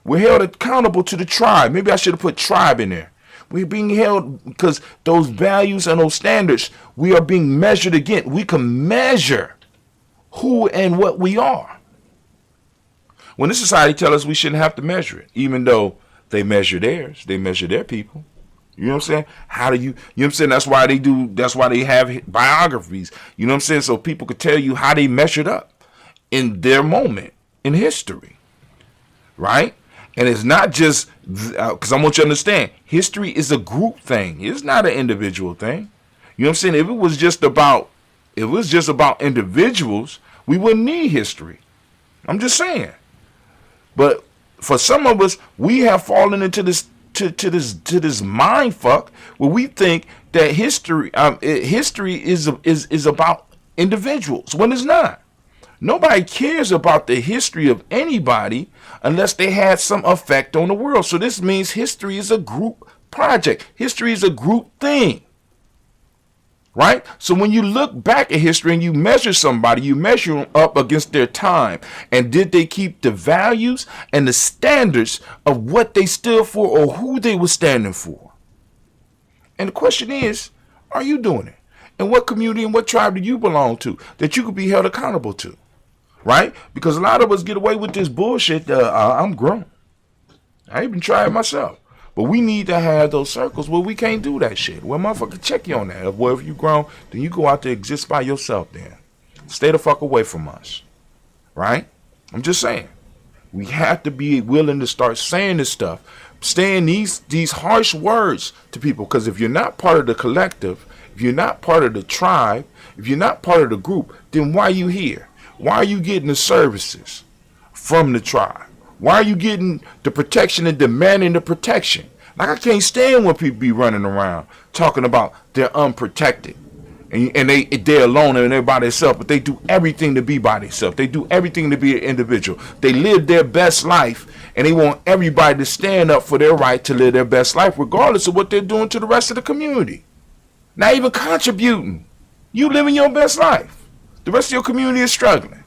We're held accountable to the tribe. Maybe I should have put tribe in there. We're being held because those values and those standards, we are being measured against. We can measure who and what we are. When the society tells us we shouldn't have to measure it, even though they measure theirs, they measure their people. You know what I'm saying? How do you know what I'm saying? That's why they have biographies. You know what I'm saying? So people could tell you how they measured up in their moment in history. Right? And it's not just, because I want you to understand, history is a group thing. It's not an individual thing. You know what I'm saying? If it was just about individuals, we wouldn't need history. I'm just saying. But for some of us, we have fallen into this this mind fuck where we think that history is about individuals when it's not. Nobody cares about the history of anybody unless they had some effect on the world. So this means history is a group project. History is a group thing. Right? So when you look back at history and you measure somebody, you measure them up against their time. And did they keep the values and the standards of what they stood for or who they were standing for? And the question is, are you doing it? And what community and what tribe do you belong to that you could be held accountable to? Right? Because a lot of us get away with this bullshit. I'm grown. I even tried myself. But we need to have those circles where we can't do that shit. Well, motherfucker, check you on that. Well, if you grown, then you go out there and exist by yourself then. Stay the fuck away from us. Right? I'm just saying. We have to be willing to start saying this stuff. Saying these harsh words to people. Because if you're not part of the collective, if you're not part of the tribe, if you're not part of the group, then why are you here? Why are you getting the services from the tribe? Why are you getting the protection and demanding the protection? Like, I can't stand when people be running around talking about they're unprotected and they're alone and they're by themselves, but they do everything to be by themselves. They do everything to be an individual. They live their best life and they want everybody to stand up for their right to live their best life regardless of what they're doing to the rest of the community. Not even contributing. You living your best life. The rest of your community is struggling.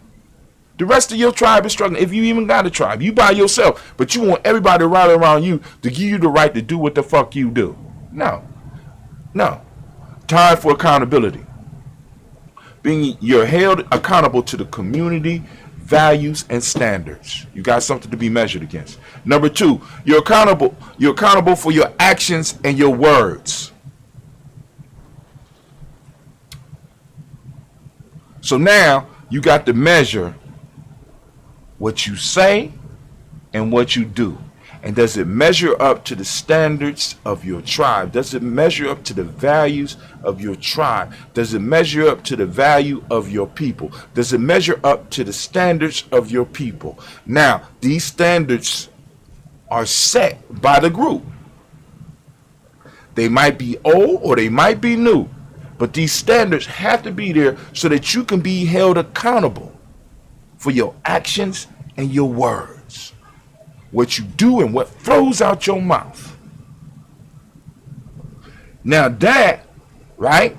The rest of your tribe is struggling. If you even got a tribe, you by yourself, but you want everybody to rally around you to give you the right to do what the fuck you do. No. Time for accountability. You're held accountable to the community, values, and standards. You got something to be measured against. Number 2, you're accountable for your actions and your words. So now you got to measure what you say and what you do. And does it measure up to the standards of your tribe? Does it measure up to the values of your tribe? Does it measure up to the value of your people? Does it measure up to the standards of your people? Now, these standards are set by the group. They might be old or they might be new. But these standards have to be there so that you can be held accountable for your actions and your words. What you do and what flows out your mouth. Now that, right,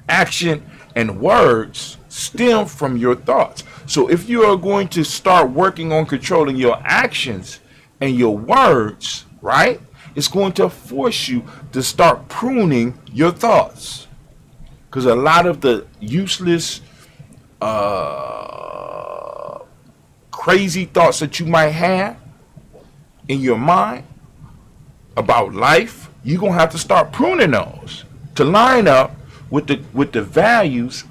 action and words stem from your thoughts. So if you are going to start working on controlling your actions and your words, right, it's going to force you to start pruning your thoughts. Because a lot of the useless, crazy thoughts that you might have in your mind about life, you're going to have to start pruning those to line up with the values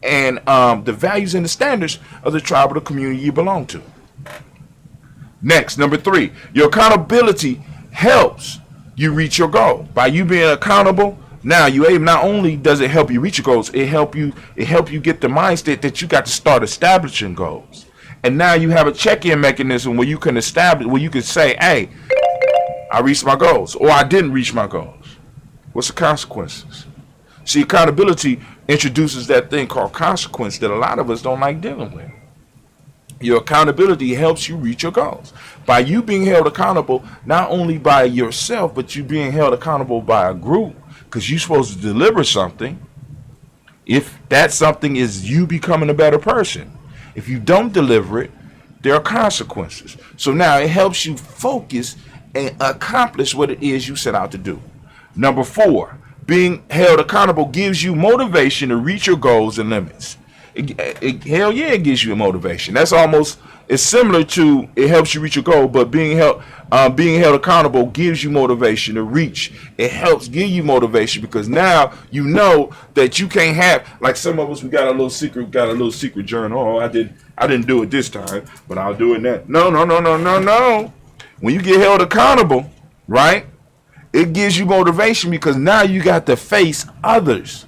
the values and the standards of the tribe or the community you belong to. Next, number 3, your accountability helps you reach your goal. By you being accountable, now you able, not only does it help you reach your goals, it help you get the mindset that you got to start establishing goals. And now you have a check-in mechanism where you can establish, where you can say, hey, I reached my goals, or I didn't reach my goals. What's the consequences? See, accountability introduces that thing called consequence that a lot of us don't like dealing with. Your accountability helps you reach your goals. By you being held accountable, not only by yourself, but you being held accountable by a group, because you're supposed to deliver something. If that something is you becoming a better person, if you don't deliver it, there are consequences. So now it helps you focus and accomplish what it is you set out to do. Number 4, being held accountable gives you motivation to reach your goals and limits. Hell yeah, it gives you a motivation. That's almost, it's similar to it helps you reach your goal, but being held accountable gives you motivation to reach. It helps give you motivation because now you know that you can't have, like some of us, we got a little secret journal. Oh, I didn't do it this time, but I'll do it next. No. When you get held accountable, right? It gives you motivation because now you got to face others.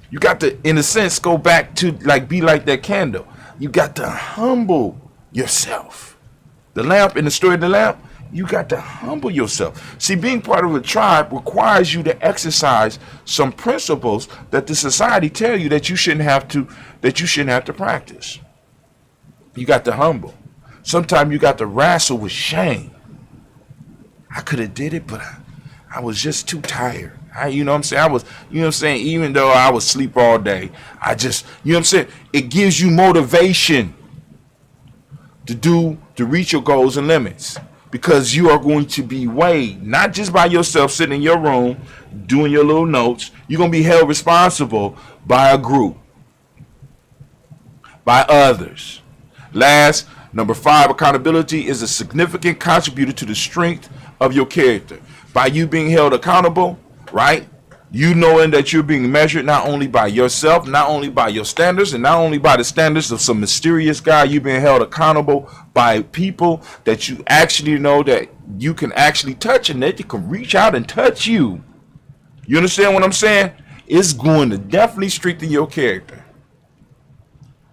You got to, in a sense, go back to be like that candle. You got to humble yourself. The lamp, in the story of the lamp, you got to humble yourself. See, being part of a tribe requires you to exercise some principles that the society tell you that you shouldn't have to practice. You got to humble. Sometimes you got to wrestle with shame. I could have did it, but I was just too tired. You know what I'm saying? Even though I was asleep all day, it gives you motivation to reach your goals and limits because you are going to be weighed, not just by yourself sitting in your room doing your little notes. You're going to be held responsible by a group, by others. Last, number 5, accountability is a significant contributor to the strength of your character. By you being held accountable, right? You knowing that you're being measured not only by yourself, not only by your standards, and not only by the standards of some mysterious guy. You're being held accountable by people that you actually know that you can actually touch and that you can reach out and touch you. You understand what I'm saying? It's going to definitely strengthen your character,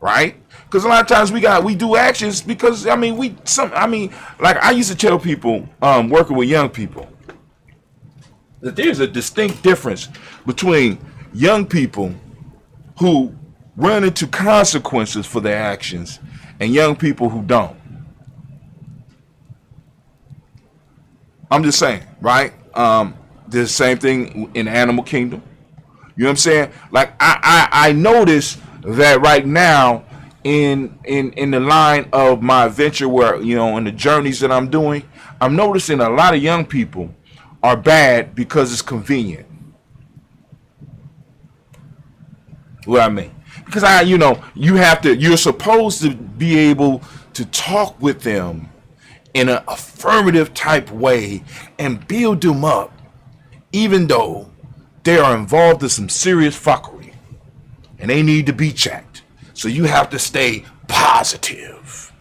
right? Because a lot of times we do actions because like I used to tell people working with young people that there's a distinct difference between young people who run into consequences for their actions and young people who don't. I'm just saying, right? There's the same thing in the animal kingdom. You know what I'm saying? Like I notice that right now in the line of my adventure where, in the journeys that I'm doing, I'm noticing a lot of young people are bad because it's convenient. What I mean? Because you're supposed to be able to talk with them in an affirmative type way and build them up, even though they are involved in some serious fuckery and they need to be checked. So you have to stay positive.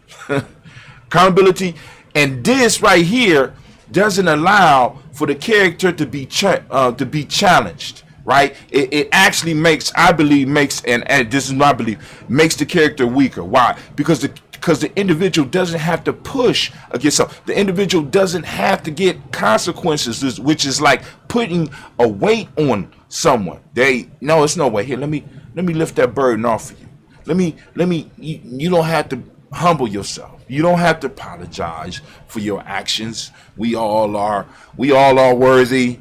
Accountability, and this right here doesn't allow for the character to be challenged, right? It actually makes this is my belief, makes the character weaker. Why? Because the individual doesn't have to push against something. The individual doesn't have to get consequences, which is like putting a weight on someone. It's no way. Here, let me lift that burden off of you. You don't have to humble yourself. You don't have to apologize for your actions. We all are worthy.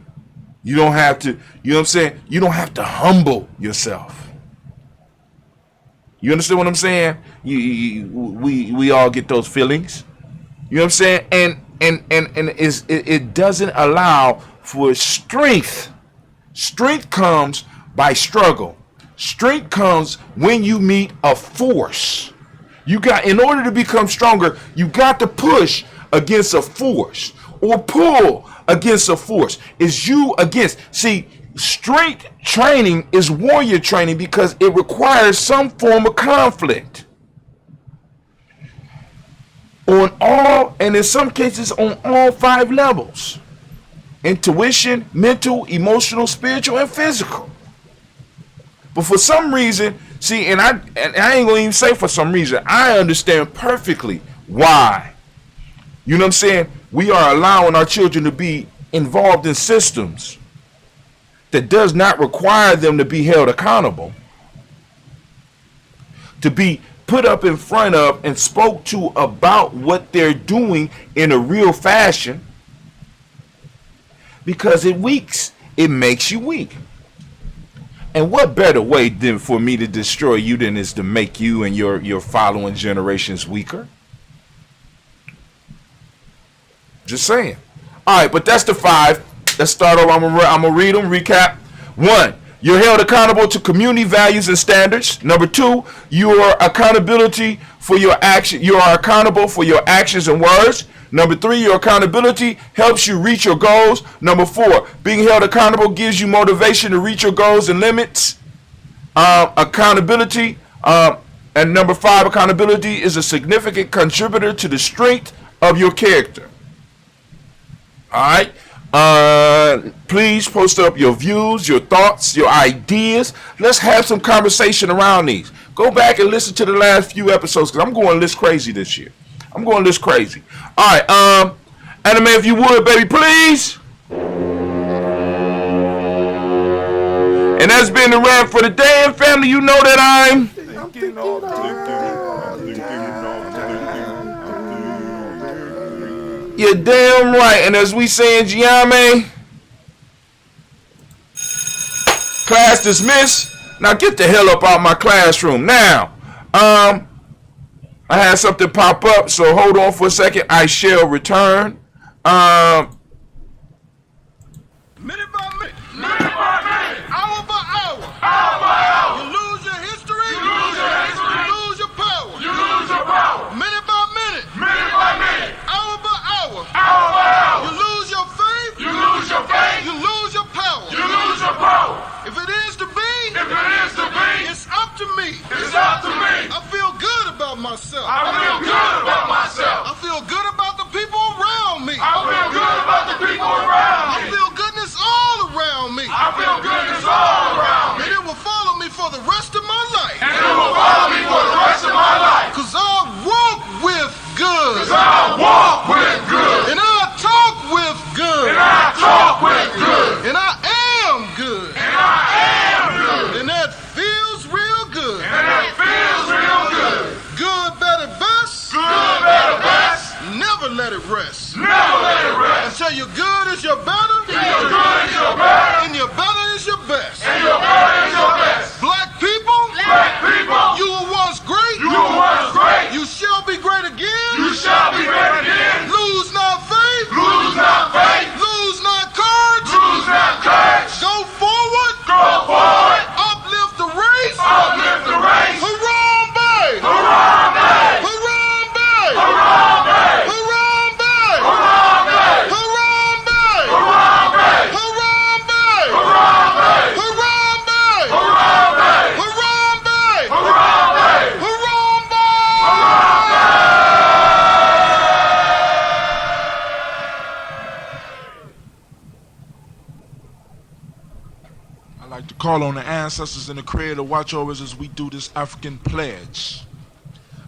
You don't have to, you know what I'm saying? You don't have to humble yourself. You understand what I'm saying? We all get those feelings. You know what I'm saying? And it doesn't allow for strength. Strength comes by struggle. Strength comes when you meet a force. In order to become stronger, you got to push against a force or pull against a force. It's you against. See, Strength training is warrior training because it requires some form of conflict on all, and in some cases on all 5 levels: intuition, mental, emotional, spiritual, and physical. But for some reason, see, and I ain't gonna even say for some reason, I understand perfectly why. You know what I'm saying? We are allowing our children to be involved in systems that does not require them to be held accountable, to be put up in front of and spoke to about what they're doing in a real fashion, because it makes you weak. And what better way than for me to destroy you than is to make you and your following generations weaker? Just saying. All right, but that's the 5. Let's start over. I'm gonna read them. Recap. 1, you're held accountable to community values and standards. Number 2, you are accountability for your action. You are accountable for your actions and words. Number 3, your accountability helps you reach your goals. Number 4, being held accountable gives you motivation to reach your goals and limits. Accountability. And number 5, accountability is a significant contributor to the strength of your character. All right. Please post up your views, your thoughts, your ideas. Let's have some conversation around these. Go back and listen to the last few episodes, because I'm going list crazy this year. I'm going list crazy. All right, Anime, if you would, baby, please. And that's been the rant for the day. And family, you know that I'm You're damn right. And as we say in Giame, class dismissed. Now get the hell up out my classroom. Now, I had something pop up, so hold on for a second. I shall return. Minute by minute. Minute by minute. Hour by hour. Hour by hour. You lose your history. You lose your history. You lose your power. You lose your power. Minute by minute. Minute by minute. Hour by hour. Hour by hour. You lose your faith. You lose your faith. You lose your power. You lose your power. If it is to be. If it is to be. It's up to me. It's up to me. I feel good about myself. I feel good about myself. I feel good about the people around me. I feel good about the people around me. I feel goodness all around me. I feel goodness all around me. And it will follow me for the rest of my life. And it will follow me for the rest of my life. Cause I walk with good. Cause I walk with good. And I talk with good. And I talk with good. And I am good. And I am good. And that feels real good. And that feels real good. Good, better, best. Good, better, best. Never let it rest. Never let it rest. Until your good is your better. Until your good is your better. And your better is your best. And your better is your best. Black people. Black people. You were once great. You were once great. You shall be great again. You shall be great again. Lose not faith. Lose not faith. Lose not courage. Lose not courage. Go forward. Go forward. Uplift the race. Uplift the race. Harambe. Harambe. Harambe. Harambe. Harambe. Harambe. Harambe. Harambe. Harambe. Harambe. Harambe. Harambe. Harambe. Harambe. I'd like to call on the ancestors and the Creator to watch over us as we do this African pledge.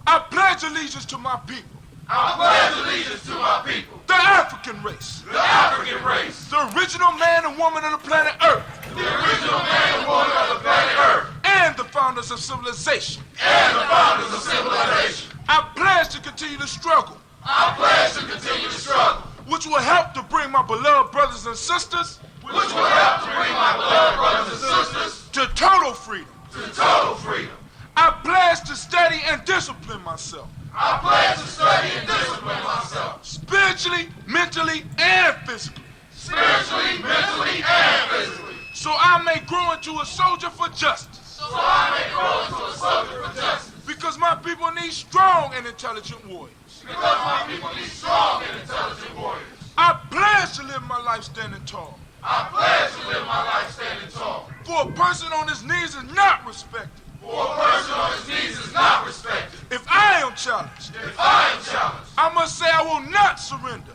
I pledge allegiance to my people. I pledge allegiance to my people. The African race. The African race. The original man and woman of the planet Earth. The original man and woman of the planet Earth. And the founders of civilization. And the founders of civilization. I pledge to continue to struggle. I pledge to continue to struggle. Which will help to bring my beloved brothers and sisters. Which will help to bring my beloved brothers and sisters. To total freedom. To total freedom. I pledge to study and discipline myself. I pledge to study and discipline myself. Spiritually, mentally, and physically. Spiritually, mentally, and physically. So I may grow into a soldier for justice. So I may grow into a soldier for justice. Because my people need strong and intelligent warriors. Because my people need strong and intelligent warriors. I pledge to live my life standing tall. I pledge to live my life standing tall. For a person on his knees is not respected. For a person on his knees is not respected. If I am challenged, I must say I will not surrender.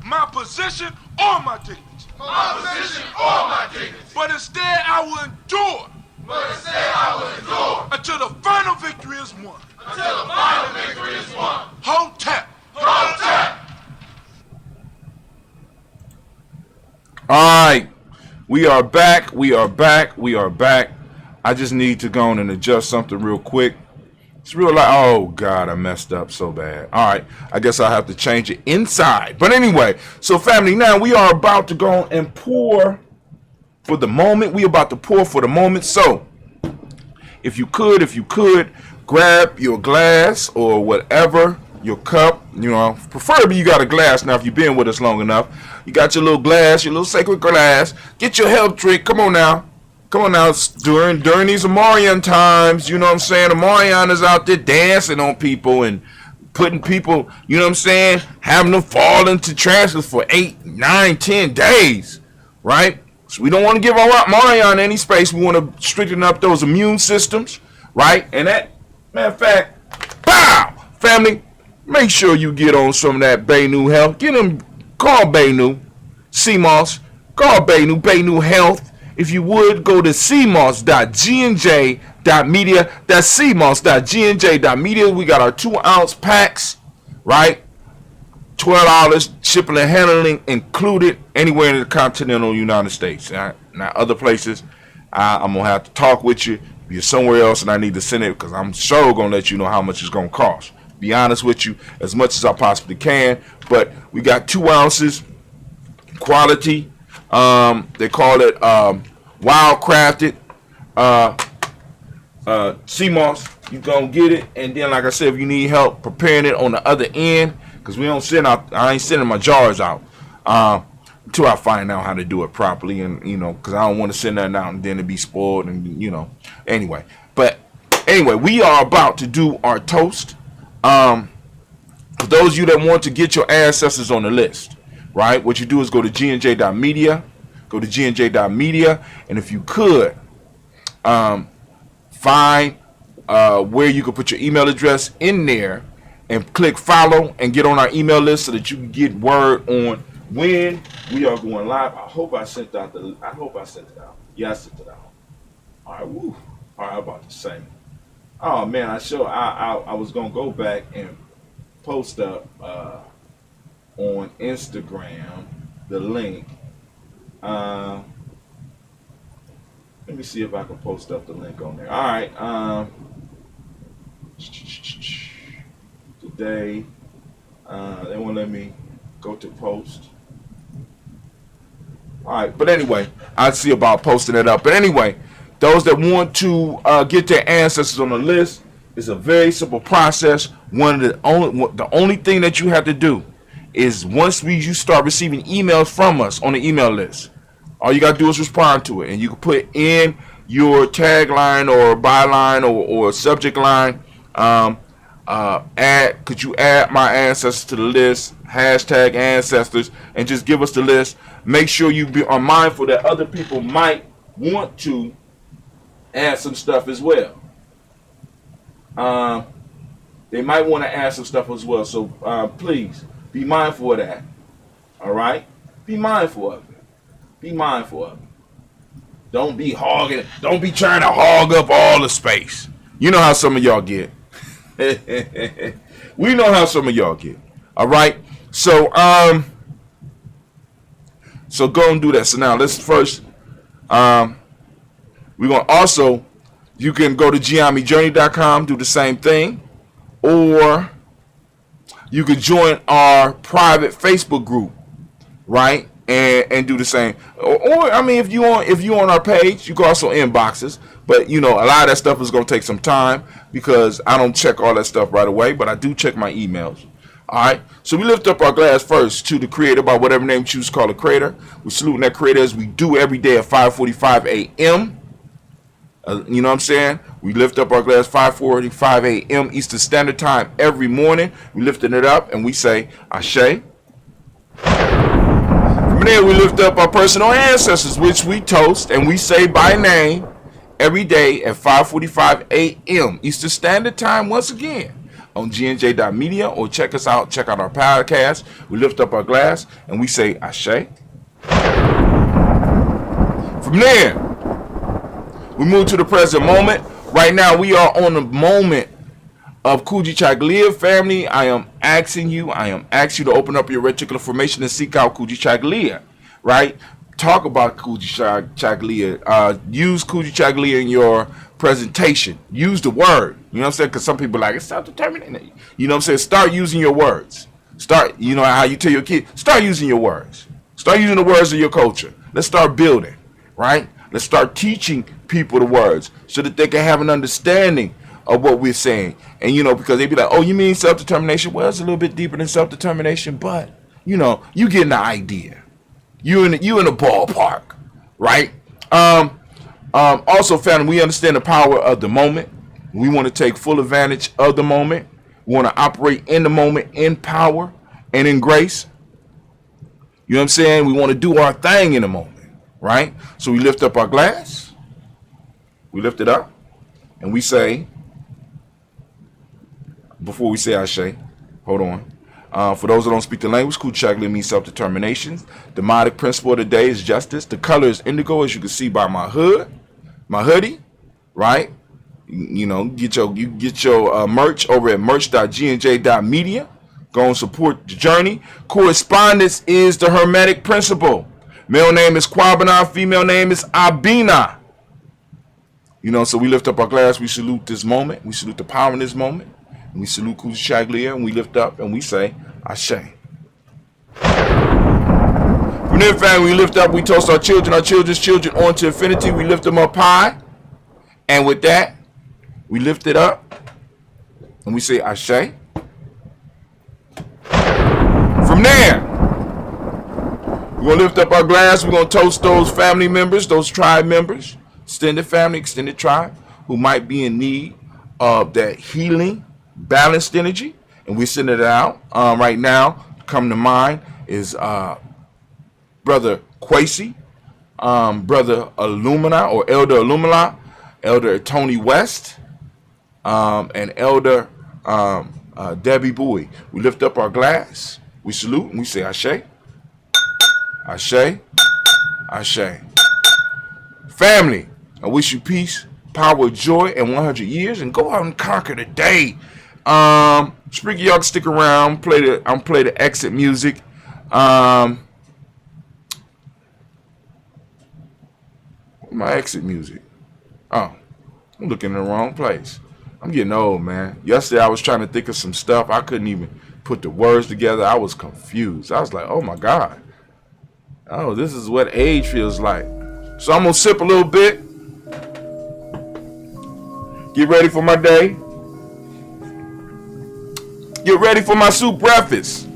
My position or my dignity. But instead I will endure. Until the final victory is won. Hold tap. All right, we are back. I just need to go on and adjust something real quick. It's real like, oh God, I messed up so bad. All right, I guess I'll have to change it inside. But anyway, so family, now we are about to go and pour for the moment. We about to pour for the moment. So if you could grab your glass or whatever, your cup, preferably you got a glass. Now, if you've been with us long enough, you got your little glass, your little sacred glass. Get your health drink. Come on now. During these Amarian times, you know what I'm saying? Amarian is out there dancing on people and putting people, you know what I'm saying? Having them fall into trances for 8, 9, 10 days, right? So we don't want to give our Amarian any space. We want to strengthen up those immune systems, right? And that, matter of fact, pow! Family, make sure you get on some of that Baynu Health. Call Baynu, CMOS, call Baynu Health. If you would, go to cmos.gnj.media. That's cmos.gnj.media. We got our 2-ounce packs, right? $12 shipping and handling included anywhere in the continental United States. Now other places, I'm going to have to talk with you. If you're somewhere else and I need to send it, because I'm sure going to let you know how much it's going to cost. Be honest with you, as much as I possibly can. But we got 2 ounces, quality. They call it wild crafted CMOS. You gonna get it, and then like I said, if you need help preparing it on the other end, because I ain't sending my jars out until I find out how to do it properly, and because I don't want to send that out and then it be spoiled, and anyway. But anyway, we are about to do our toast. For those of you that want to get your ancestors on the list, right? What you do is go to gnj.media. Go to gnj.media, and if you could find where you can put your email address in there and click follow and get on our email list so that you can get word on when we are going live. I hope I sent it out. Yeah, I sent it out. All right, woo. All right, I'm about to say. Oh man, I was gonna go back and post up on Instagram the link. Let me see if I can post up the link on there. All right. Today, they won't let me go to post. All right, but anyway, I'll see about posting it up. But anyway, those that want to get their ancestors on the list, it's a very simple process. The only thing that you have to do is once you start receiving emails from us on the email list, all you got to do is respond to it. And you can put in your tagline or byline or subject line. Could you add my ancestors to the list? Hashtag ancestors. And just give us the list. Make sure you are mindful that other people might want to add some stuff as well. They might want to add some stuff as well. So please be mindful of that. All right? Be mindful of it. Be mindful of it. Don't be hogging. Don't be trying to hog up all the space. You know how some of y'all get. We know how some of y'all get. All right. So so go and do that. So now let's first. We're gonna also. You can go to giamijourney.com, do the same thing, or you can join our private Facebook group, right? And do the same. Or I mean, if you on our page, you can also inbox us. But a lot of that stuff is gonna take some time because I don't check all that stuff right away, but I do check my emails. All right. So we lift up our glass first to the Creator by whatever name you choose to call the Creator. We're saluting that Creator as we do every day at 5:45 a.m. You know what I'm saying? We lift up our glass 5:45 a.m. Eastern Standard Time every morning. We lifting it up and we say Ashe. From From there, we lift up our personal ancestors, which we toast and we say by name every day at 5:45 a.m. Eastern Standard Time once again on gnj.media, or check us out, check out our podcast. We lift up our glass and we say Ashe. From there, we move to the present moment. Right now, we are on the moment of Kujichagulia family. I am asking you to open up your reticular formation and seek out Kujichagulia, right? Talk about Kujichagulia. Use Kujichagulia in your presentation. Use the word. You know what I'm saying? Because some people are like, it's self-determination. You know what I'm saying? Start using your words. Start, you know how you tell your kid, start using your words. Start using the words of your culture. Let's start building, right? Let's start teaching people the words so that they can have an understanding of what we're saying. And, you know, because they be like, oh, you mean self-determination? Well, it's a little bit deeper than self-determination, but, you know, you getting the idea. You in the ballpark, right? Also, family, we understand the power of the moment. We want to take full advantage of the moment. We want to operate in the moment in power and in grace. You know what I'm saying? We want to do our thing in the moment, right? So we lift up our glass. We lift it up and we say, before we say Ashe, hold on. For those that don't speak the language, Kujichagulia means self-determination. The demonic principle of the day is justice. The color is indigo, as you can see by my hoodie, right? You know, get your merch over at merch.gnj.media. Go and support the journey. Correspondence is the hermetic principle. Male name is Kwabena, female name is Abina. You know, so we lift up our glass. We salute this moment. We salute the power in this moment. And we salute Kujichagulia, and we lift up and we say Ashe. From there, family, we lift up, we toast our children's children on to infinity. We lift them up high. And with that, we lift it up and we say Ashe. From there, we're going to lift up our glass. We're going to toast those family members, those tribe members, extended family, extended tribe, who might be in need of that healing, balanced energy. And we're sending it out. Right now, come to mind is Brother Kwesi, Brother Illumina or Elder Illumina, Elder Tony West, and Elder Debbie Bowie. We lift up our glass, we salute, and we say Ashe, Ashe, Ashe. Family, I wish you peace, power, joy, and 100 years, and go out and conquer the day. Sprinkle, y'all can stick around, play the exit music. My exit music. Oh, I'm looking in the wrong place. I'm getting old, man. Yesterday I was trying to think of some stuff. I couldn't even put the words together. I was confused. I was like, oh my God. Oh, this is what age feels like. So I'm gonna sip a little bit. Get ready for my day. Get ready for my soup breakfast.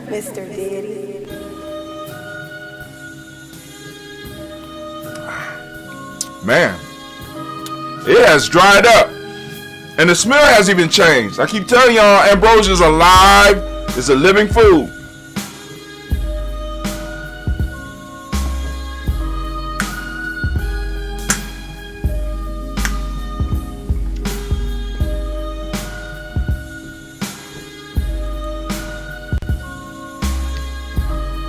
Mr. Diddy. Man, it has dried up. And the smell has even changed. I keep telling y'all, ambrosia is alive. It's a living food.